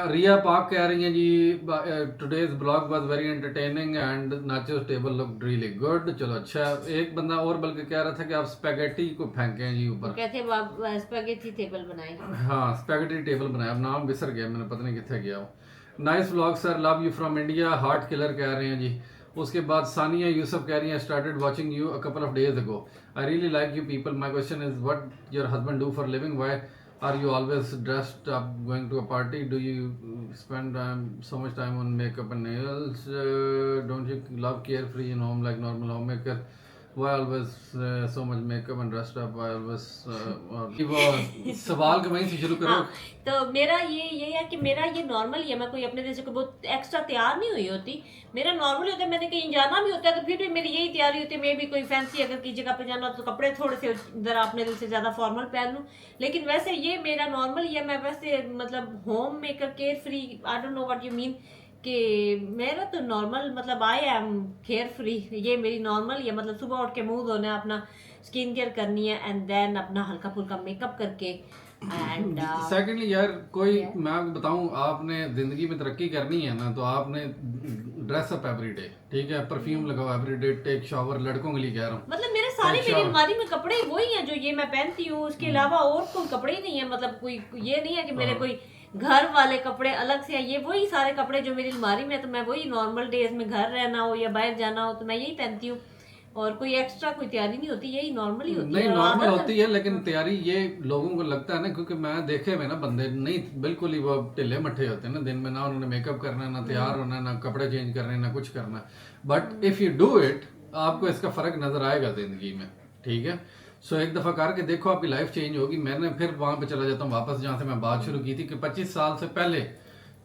रिया पाक कह रही हैं जी, today's blog was very entertaining and nachos table looked really good. चलो अच्छा, एक बंदा और बल्कि कह रहा था कि आप स्पैगेटी को फेंके जी ऊपर, कहते स्पैगेटी टेबल बनाए। हाँ स्पैगेटी टेबल बनाया, अब नाम बिसर गया मैंने, पता नहीं कितने गया वो। Nice vlog sir, love you from India, heart killer कह रहे हैं जी। उसके बाद सानिया यूसुफ कह रही हैं started watching you a couple of days ago, I really like you people, my question is what your husband do for living, why are you always dressed up going to a party, do you spend so much time on makeup and nails, don't you love carefree in home like normal homemaker, why always so much makeup and dressed up, why always वो सवाल का वहीं से शुरू करो। तो मेरा ये है कि मेरा ये नॉर्मल ही है, मैं कोई अपने जैसे कोई बहुत एक्स्ट्रा तैयार नहीं हुई होती, मेरा नॉर्मल होता है। मैंने कहीं जाना भी होता है तो फिर भी मेरी यही तैयारी होती है, मैं भी कोई फैंसी अगर की जगह पे जाना हो तो कपड़े थोड़े से जरा अपने दिल से ज़्यादा फॉर्मल पहन लूँ, लेकिन वैसे ये मेरा नॉर्मल ही है। मैं वैसे मतलब home maker care free, I don't no what you mean, कि मेरा तो नॉर्मल मतलब आई एम केयर फ्री, ये मेरी नॉर्मल ही है। मतलब सुबह उठ के मुंह धोना है, अपना स्किन केयर करनी है एंड देन अपना हल्का फुल्का मेकअप करके एंड सेकेंडली यार कोई मैं आपको बताऊं, आपने जिंदगी में तरक्की करनी है ना तो आपने ड्रेस अप एवरी डे, ठीक है, परफ्यूम लगाओ एवरी डे, टेक शावर, लड़कों के लिए कह रहा हूँ। मतलब मेरे सारे मेरी अलमारी में कपड़े वही हैं जो ये मैं पहनती हूँ, उसके अलावा और कोई कपड़े ही नहीं है। मतलब कोई ये नहीं है कि मेरे कोई घर वाले कपड़े अलग से हैं, ये वही सारे कपड़े जो मेरी अलमारी में, तो मैं वही नॉर्मल डेज में घर रहना हो या बाहर जाना हो तो मैं यही पहनती हूँ, और कोई एक्स्ट्रा कोई तैयारी नहीं होती, यही नॉर्मल ही होती है। नहीं नॉर्मल होती है, लेकिन तैयारी ये लोगों को लगता है ना, क्योंकि मैं देखे में ना बंदे नहीं बिल्कुल ही वो ढिले मट्ठे होते हैं ना, दिन में ना उन्होंने मेकअप करना है, ना तैयार होना है, ना कपड़े चेंज करने, ना कुछ करना, but if you do it आपको इसका फर्क नजर आएगा जिंदगी में, ठीक है। सो एक दफा करके देखो, आपकी लाइफ चेंज होगी। मैंने फिर वहां पे चला जाता हूँ वापस जहाँ से मैं बात शुरू की थी कि 25 साल से पहले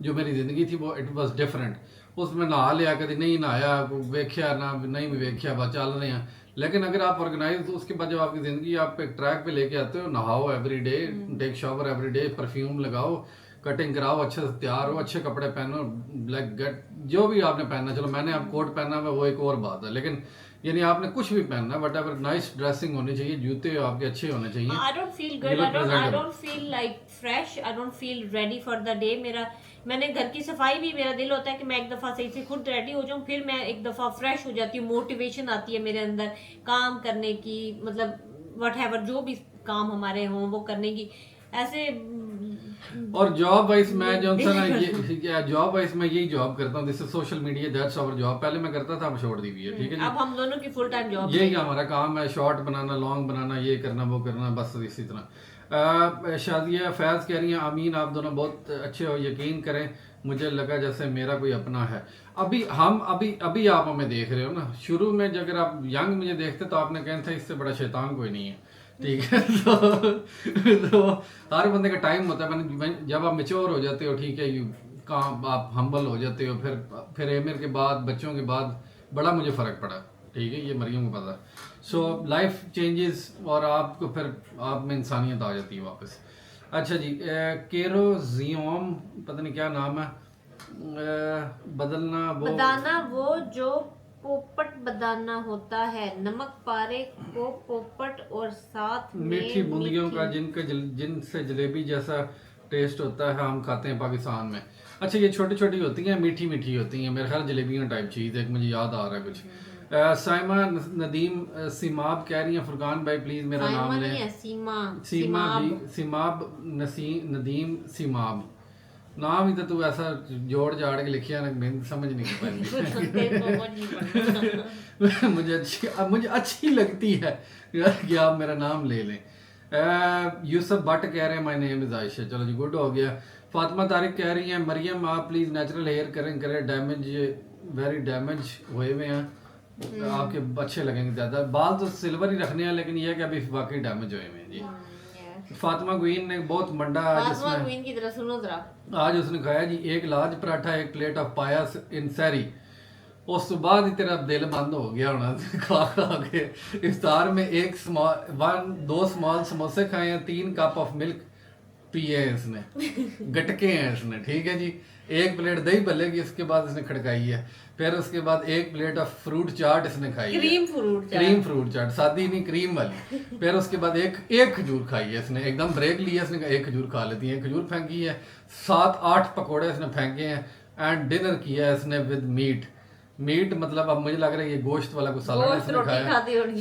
जो मेरी जिंदगी थी वो इट वाज डिफरेंट। उसमें नहा लिया, कभी नहीं नहाया, वेख्या ना नहीं भी वेख्या, बस चल रहे हैं। लेकिन अगर आप ऑर्गेनाइज, उसके बाद जब आपकी जिंदगी आप एक ट्रैक पे लेके आते हो, नहाओ every day, take shower every day, perfume लगाओ, कटिंग कराओ, अच्छे से तैयार हो, अच्छे कपड़े पहनो, ब्लैक गेट जो भी आपने पहनना, चलो मैंने अब कोट पहना हुआ वो एक और बात है, लेकिन यानी आपने कुछ भी पहनना, बट अगर नाइस ड्रेसिंग होनी चाहिए, जूते आपके अच्छे होने चाहिए। I don't feel good. I don't feel like fresh. I don't feel ready for the day. मैंने घर की सफाई भी, मेरा दिल होता है कि मैं एक दफा सही से खुद रेडी हो जाऊं, फिर मैं एक दफा फ्रेश हो जाती हूँ, मोटिवेशन आती है मेरे अंदर काम करने की, मतलब व्हाटएवर जो भी काम हमारे हों वो करने की। ऐसे और जॉब वाइज मैं जो सा ना ये जॉब वाइज मैं यही जॉब करता हूँ, this is social media, that's our job. पहले मैं करता था, अब छोड़ दी हुई है, ठीक है जी। अब हम दोनों की फुल टाइम जॉब यही हमारा काम है, शॉर्ट बनाना, लॉन्ग बनाना, ये करना वो करना, बस इसी तरह। शादिया फैज कह रही हैं आमीन, आप दोनों बहुत अच्छे हो, यकीन करें मुझे लगा जैसे मेरा कोई अपना है। अभी आप हमें देख रहे हो ना, शुरू में जब अगर आप यंग मुझे देखते तो आपने कहना था इससे बड़ा शैतान कोई नहीं है, ठीक है। तो हर बंदे का टाइम होता है, जब आप मेच्योर हो जाते हो, ठीक है, काम आप हम्बल हो जाते हो, फिर एमिर के बाद बच्चों के बाद बड़ा मुझे फ़र्क पड़ा, ठीक है, ये मरियम को पता। सो लाइफ चेंजेस और आपको फिर आप में इंसानियत आ जाती है वापस। अच्छा जी, केरोजियोम पता नहीं क्या नाम है, बदाना वो जो पोपट बदाना होता है, नमक पारे को पोपट और साथ में मीठी बूंदियों का जिनसे जलेबी जैसा टेस्ट होता है, हम खाते हैं पाकिस्तान में। अच्छा, ये छोटी छोटी होती हैं, मीठी मीठी होती हैं, मेरे ख्याल जलेबियाँ टाइप चीज़, एक मुझे याद आ रहा है कुछ। साइमा नदीम सिमाब कह रही हैं फुरकान भाई प्लीज मेरा नाम लें। सिमाब नदीम सिमाब, नाम ही तो तू ऐसा जोड़ जाड़ के लिखिया ना, मैं समझ नहीं पाती। मुझे अच्छी लगती है कि आप मेरा नाम ले लें। यूसुफ भट्ट कह रहे हैं माय नेम इज आयशा, चलो जी गुड हो गया। फातिमा तारिक कह रही हैं मरियम आप प्लीज नेचुरल हेयर करें डैमेज वेरी डैमेज हुए हुए हैं, आपके अच्छे लगेंगे ज़्यादा। बाल तो सिल्वर ही रखने हैं, लेकिन यह है कि अभी वाकई डैमेज हुए हुए हैं जी। फातिमा गुइन ने बहुत मंडा आज उसने खाया जी, एक लार्ज पराठा, एक प्लेट ऑफ पायस इन सहरी। उस तो बाद ही तेरा दिल बंद हो गया होना खा के। इफ्तार में दो स्मॉल समोसे खाए हैं, 3 कप ऑफ मिल्क पिए हैं इसने, गटके हैं इसने, ठीक है जी। 1 प्लेट दही भल्ले की इसके बाद इसने खड़काई है, फिर उसके बाद 1 प्लेट ऑफ फ्रूट चाट इसने खाई है, क्रीम फ्रूट चाट, सादी नहीं क्रीम वाली। फिर उसके बाद एक खजूर खाई है इसने, एकदम ब्रेक लिया इसने, एक खजूर खा लेती है, खजूर फेंकी है। 7-8 पकोड़े इसने फेंके हैं एंड डिनर किया है इसने विद मीट मतलब अब मुझे लग रहा है ये गोश्त वाला कुछ सालन इसने खाया,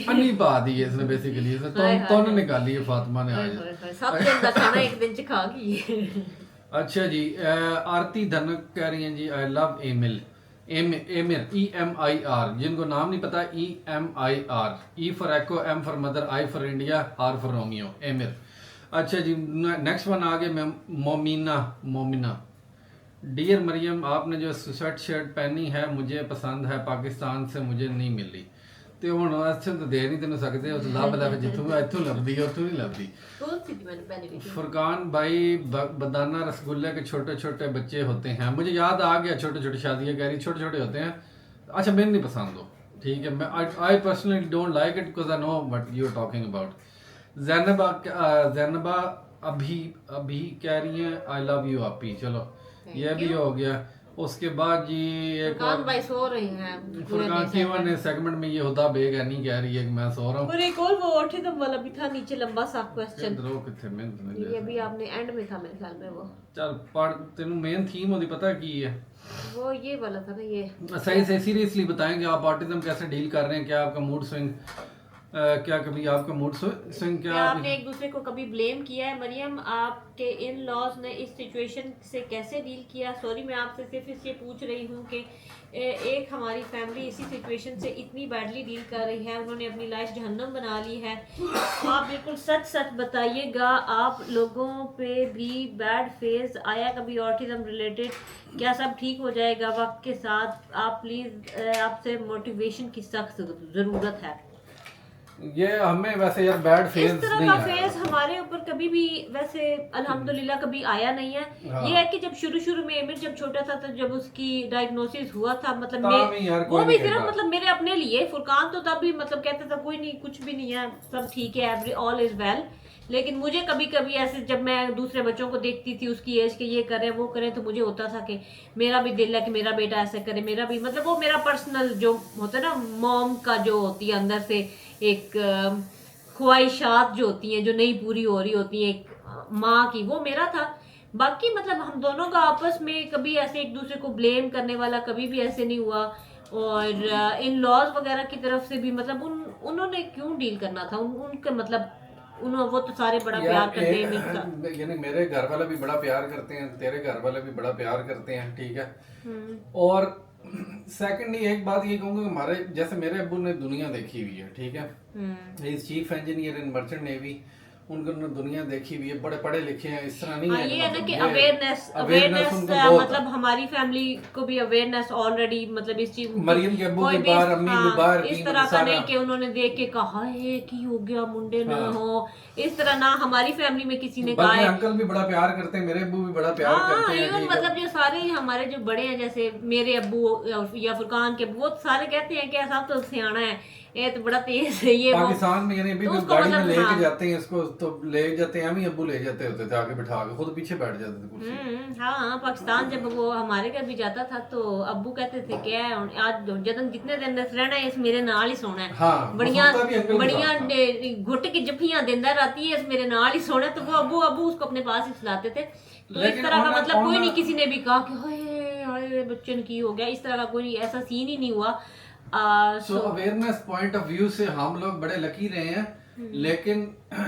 अन्नी पा दी है इसने बेसिकली, इसने तो निकाली है फातिमा ने आज। सब दिन का खाना एक दिन च खा गई। अच्छा जी, आरती धनक कह रही हैं जी आई लव एमिर EMIR, जिनको नाम नहीं पता EMIR, E for echo, M for mother, I for India, R for Romeo, emir. अच्छा जी, नेक्स्ट वन आ गया मोमिना। डियर मरियम आपने जो शर्ट पहनी है मुझे पसंद है, पाकिस्तान से मुझे नहीं मिली, ਤੇ ਹੁਣ ਇੱਥੇ ਤਾਂ ਦੇ ਨਹੀਂ ਤੈਨੂੰ ਸਕਦੇ, ਉਹ ਲੱਭ ਜਿੱਥੋਂ ਇੱਥੋਂ ਲੱਭਦੀ ਉੱਥੋਂ नहीं लभदी। फुरकान भाई बदाना रसगुल्ले के छोटे छोटे बच्चे होते हैं, मुझे याद आ गया, छोटे छोटे शादियाँ कह रही छोटे छोटे होते हैं। अच्छा मैंने नहीं पसंद हो, ठीक है, मैं I personally don't like it because I know what you are talking about. Zainab अभी कह रही हैं आई लव यू आपी, चलो ये भी हो गया। उसके बाद जी एक फुरकान भाई सो रही हैं, फुरकान की ने सेगमेंट में ये होता बेग है नहीं कह रही है कि मैं सो रहा हूं। और एक और वो ऑटिज्म वाला भी था नीचे लंबा सा क्वेश्चन, दरो किथे मैं ये भी आपने एंड में था मेरे ख्याल में, वो चल पढ़ तेनु मेन थीम होती पता की है, वो ये वाला था ना। ये सही से सीरियसली बताएं कि आप ऑटिज्म कैसे डील कर रहे हैं, क्या आपका मूड स्विंग, क्या कभी आपका मूड स्विंग, क्या आपने एक दूसरे को कभी ब्लेम किया है? मरियम आपके इन लॉज ने इस सिचुएशन से कैसे डील किया? सॉरी मैं आपसे सिर्फ इसलिए पूछ रही हूँ कि एक हमारी फैमिली इसी सिचुएशन से इतनी बैडली डील कर रही है, उन्होंने अपनी लाइफ जहन्नम बना ली है। आप बिल्कुल सच बताइएगा, आप लोगों पे भी बैड फेज आया कभी ऑटिज्म रिलेटेड? क्या सब ठीक हो जाएगा वक्त के साथ? आप प्लीज़ आपसे मोटिवेशन की सख्त ज़रूरत है। ये हमें वैसे यार बैड फेज इस तरह का फेज हमारे ऊपर कभी भी वैसे अल्हम्दुलिल्लाह कभी आया नहीं है। हाँ। ये है कि जब शुरू में एमिर जब छोटा था तो जब उसकी डायग्नोसिस हुआ था, मतलब वो भी सिर्फ मतलब मेरे अपने लिए, फुरकान तो तब भी मतलब कहता था कोई नहीं, कुछ भी नहीं है, सब ठीक है, ऑल इज वेल। लेकिन मुझे कभी कभी ऐसे जब मैं दूसरे बच्चों को देखती थी उसकी एज के ये करें वो करें, तो मुझे होता था कि मेरा भी दिल है कि मेरा बेटा ऐसे करे, मेरा भी, मतलब वो मेरा पर्सनल जो होता है ना, मॉम का जो होती है अंदर से एक ख्वाहिशात जो होती हैं जो नहीं पूरी हो रही होती है एक माँ की, वो मेरा था। बाकी मतलब हम दोनों का आपस में कभी ऐसे एक दूसरे को ब्लेम करने वाला कभी भी ऐसे नहीं हुआ। और इन लॉज वगैरह की तरफ से भी मतलब उन्होंने क्यों डील करना था, उनके मतलब वो तो सारे बड़ा प्यार करते हैं मेरे यानी मेरे घर वाले भी बड़ा प्यार करते हैं, तेरे घर वाले भी बड़ा प्यार करते हैं, ठीक है। और सेकंडली एक बात ये कहूंगा कि हमारे जैसे मेरे अब्बू ने दुनिया देखी हुई है, ठीक है, is chief engineer in merchant navy, उनको दुनिया देखी हुई है, बड़े पढ़े लिखे हैं, इस तरह नहीं है। ये है ना कि अवेयरनेस मतलब हमारी फैमिली को भी अवेयरनेस ऑलरेडी, मतलब इस चीज मरियम के अब्बू के बाहर, अम्मी के बाहर, इस तरह का नहीं कि उन्होंने देख के कहा है कि हो गया मुंडे न हो, इस तरह ना हमारी फैमिली में किसी ने कहा है। अंकल भी बड़ा प्यार करते हैं, मेरे अब्बू भी बड़ा प्यार करते हैं, मतलब जो सारे हमारे जो बड़े हैं जैसे मेरे अब्बू या फुरकान के अब्बू, वो सारे कहते हैं कि ऐसा तो सियाना है, ये तो बड़ा तेज है, ये पाकिस्तान में यानी अभी गाड़ी में लेके जाते हैं इसको, तो ले जाते हैं, हम ही अब्बू ले जाते होते थे आगे बिठा के, खुद पीछे बैठ जाते थे कुर्सी। हाँ, पाकिस्तान जब वो हमारे घर भी जाता था तो अब्बू कहते थे कि आज जदन जितने दिन रहना है इस मेरे नाल ही सोना है, बढ़िया घुट की जफियां देंदा रहती है, इस मेरे नाल ही सोना है, तो वो अब्बू उसको अपने पास ही सुलाते थे। तो इस तरह का मतलब कोई नहीं, किसी ने भी कहा कि हाय हाय बच्चे ने की हो गया, इस तरह का कोई ऐसा सीन ही नहीं हुआ। So awareness point of view से हम लोग बड़े लकी रहे हैं, लेकिन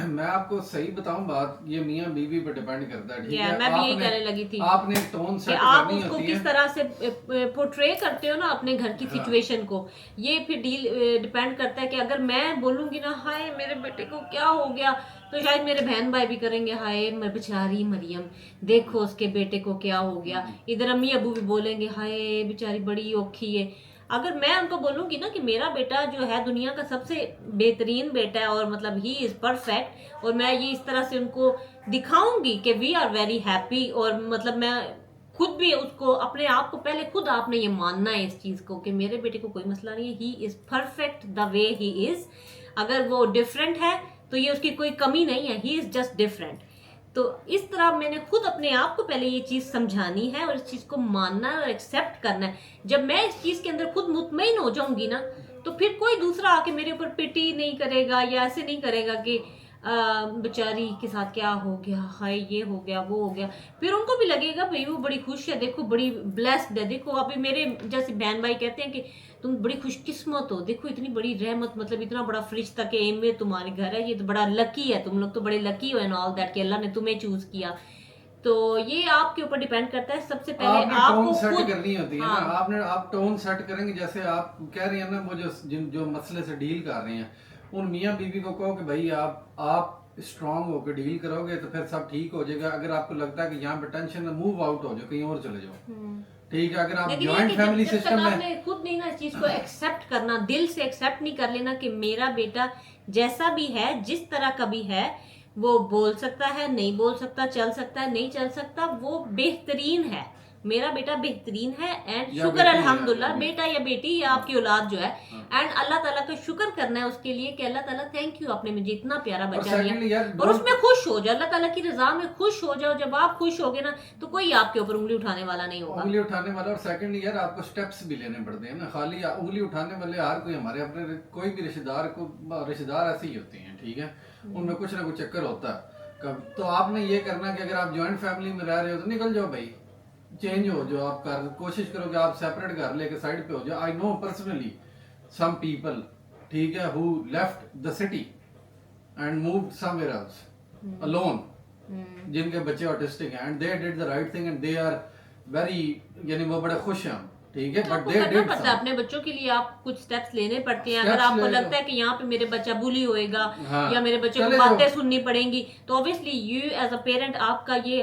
मैं आपको सही बताऊं बात, ये मियां बीवी पे डिपेंड करता है, ठीक है। मैं भी यही कहने लगी थी, आपने एक टोन सेट आप करनी उसको होती है, किस तरह से पोर्ट्रे करते हो ना अपने घर की सिचुएशन को, ये फिर डिपेंड करता है कि अगर मैं बोलूंगी ना हाय मेरे बेटे को क्या हो गया, तो शायद मेरे बहन भाई भी करेंगे हाय बेचारी मरियम देखो उसके बेटे को क्या हो गया, इधर अम्मी अबू भी बोलेंगे हाय बेचारी बड़ी औखी है। अगर मैं उनको बोलूंगी ना कि मेरा बेटा जो है दुनिया का सबसे बेहतरीन बेटा है और मतलब ही इज परफेक्ट, और मैं ये इस तरह से उनको दिखाऊंगी कि वी आर वेरी हैप्पी, और मतलब मैं खुद भी उसको अपने आप को पहले खुद आपने ये मानना है इस चीज को कि मेरे बेटे को कोई मसला नहीं है, he is perfect the way he is. अगर वो डिफरेंट है तो ये उसकी कोई कमी नहीं है, ही इज जस्ट डिफरेंट। तो इस तरह मैंने खुद अपने आप को पहले ये चीज समझानी है और इस चीज को मानना है और एक्सेप्ट करना है। जब मैं इस चीज के अंदर खुद मुतमईन हो जाऊंगी ना, तो फिर कोई दूसरा आके मेरे ऊपर पिटी नहीं करेगा या ऐसे नहीं करेगा कि बेचारी के साथ क्या हो गया, हाय ये हो गया वो हो गया। फिर उनको भी लगेगा भाई वो बड़ी खुश है, देखो बड़ी ब्लेस्ड है, देखो अभी मेरे जैसे बहन भाई कहते हैं कि तुम बड़ी खुशकिस्मत हो, देखो इतनी बड़ी रहमत, मतलब इतना बड़ा फरिश्ता के एम में तुम्हारे घर है, ये तो बड़ा लकी है, तुम लोग तो बड़े लकी हो एंड ऑल दैट कि अल्लाह ने तुम्हें चूज किया। तो ये आपके ऊपर डिपेंड करता है, सबसे पहले आपको सेट करनी होती है ना, आप टोन सेट करेंगे, जैसे आप कह रही हैं ना, वो जो मसले से डील कर रहे हैं, उन मियाँ बीवी को कहो कि भाई आप स्ट्रांग होकर डील करोगे तो फिर सब ठीक हो जाएगा। अगर आपको लगता है कि यहाँ पे टेंशन है, मूव आउट हो जाओ, कहीं और चले जाओ, ठीक है। अगर आप जॉइंट फैमिली सिस्टम में खुद नहीं ना इस चीज को एक्सेप्ट करना, दिल से एक्सेप्ट नहीं कर लेना कि मेरा बेटा जैसा भी है, जिस तरह का भी है, वो बोल सकता है, नहीं बोल सकता, चल सकता है, नहीं चल सकता, वो बेहतरीन है, मेरा बेटा बेहतरीन है। एंड शुक्र अल्हम्दुलिल्लाह, बेटा या बेटी या आपकी औलाद जो है, एंड अल्लाह ताला का शुक्र करना है उसके लिए कि अल्लाह ताला थैंक यू, आपने मुझे इतना प्यारा बच्चा दिया, और उसमें खुश हो जाओ, अल्लाह ताला की रजा में खुश हो जाओ। जब आप खुश होगे ना तो कोई आपके ऊपर उंगली उठाने वाला नहीं होगा, उंगली उठाने वाला। और सेकंडली यार आपको स्टेप्स भी लेने पड़ते हैं ना, खाली उंगली उठाने वाले हर कोई, हमारे अपने कोई भी रिश्तेदार ऐसे ही होते हैं, ठीक है, उनमें कुछ ना कुछ चक्कर होता है। तो आपने ये करना कि अगर आप ज्वाइंट फैमिली में रह रहे हो तो निकल जाओ भाई, चेंज हो जो आप कर, कोशिश करो कि आप सेपरेट घर लेके साइड पे हो जाओ। I know personally some people, ठीक है, who left the city and moved somewhere else alone, जिनके बच्चे ऑटिस्टिक हैं, and they did the right thing and they are very, यानी वो बड़े खुश हैं, ठीक है, बट दे डिड पड़ता है अपने बच्चों के लिए, आप कुछ स्टेप्स लेने पड़ते हैं। अगर आपको लगता है कि यहाँ पे मेरे बच्चा बुली होएगा, या मेरे बच्चे को बातें सुननी पड़ेंगी, तो obviously you as a parent आपका ये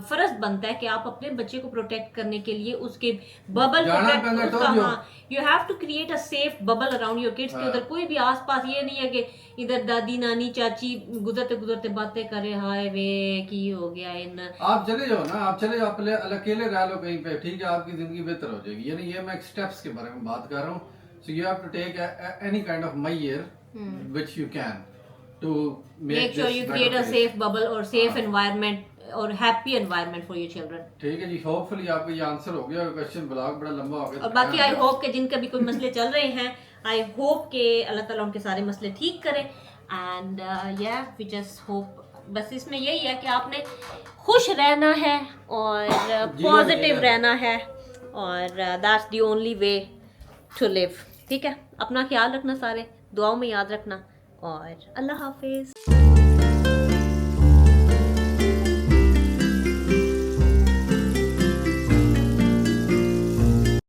फर्ज बनता है कि आप अपने बच्चे को प्रोटेक्ट करने के लिए उसके bubble you have to create a safe bubble around your kids, के उधर कोई भी आसपास ये नहीं है कि इधर दादी नानी चाची गुजरते गुजरते बातें करे हाय वे की हो गया इन। आप चले जाओ ना, आप चले जाओ, अकेले रह लो कहीं पे, ठीक है, आपकी जिंदगी बेहतर हो जाएगी। यानी ये मैं स्टेप्स के बारे में बात कर रहा हूँ। So you have to take any kind of measure which you can, to make sure you create a safe bubble or safe environment or happy environment for your children. ठीक है जी, होपफुली आपको ये आंसर हो गया। Question blog बड़ा लंबा हो गया और बाकी आई होप कि जिनके भी कोई मसले चल रहे हैं, आई होप कि अल्लाह ताला उनके सारे मसले ठीक करे। एंड या वी जस्ट होप, बस इसमें यही है कि आपने खुश रहना है और पॉजिटिव रहना है, और that's the only way to live. ठीक है, अपना ख्याल रखना, सारे दुआओं में याद रखना, और अल्लाह हाफिज़।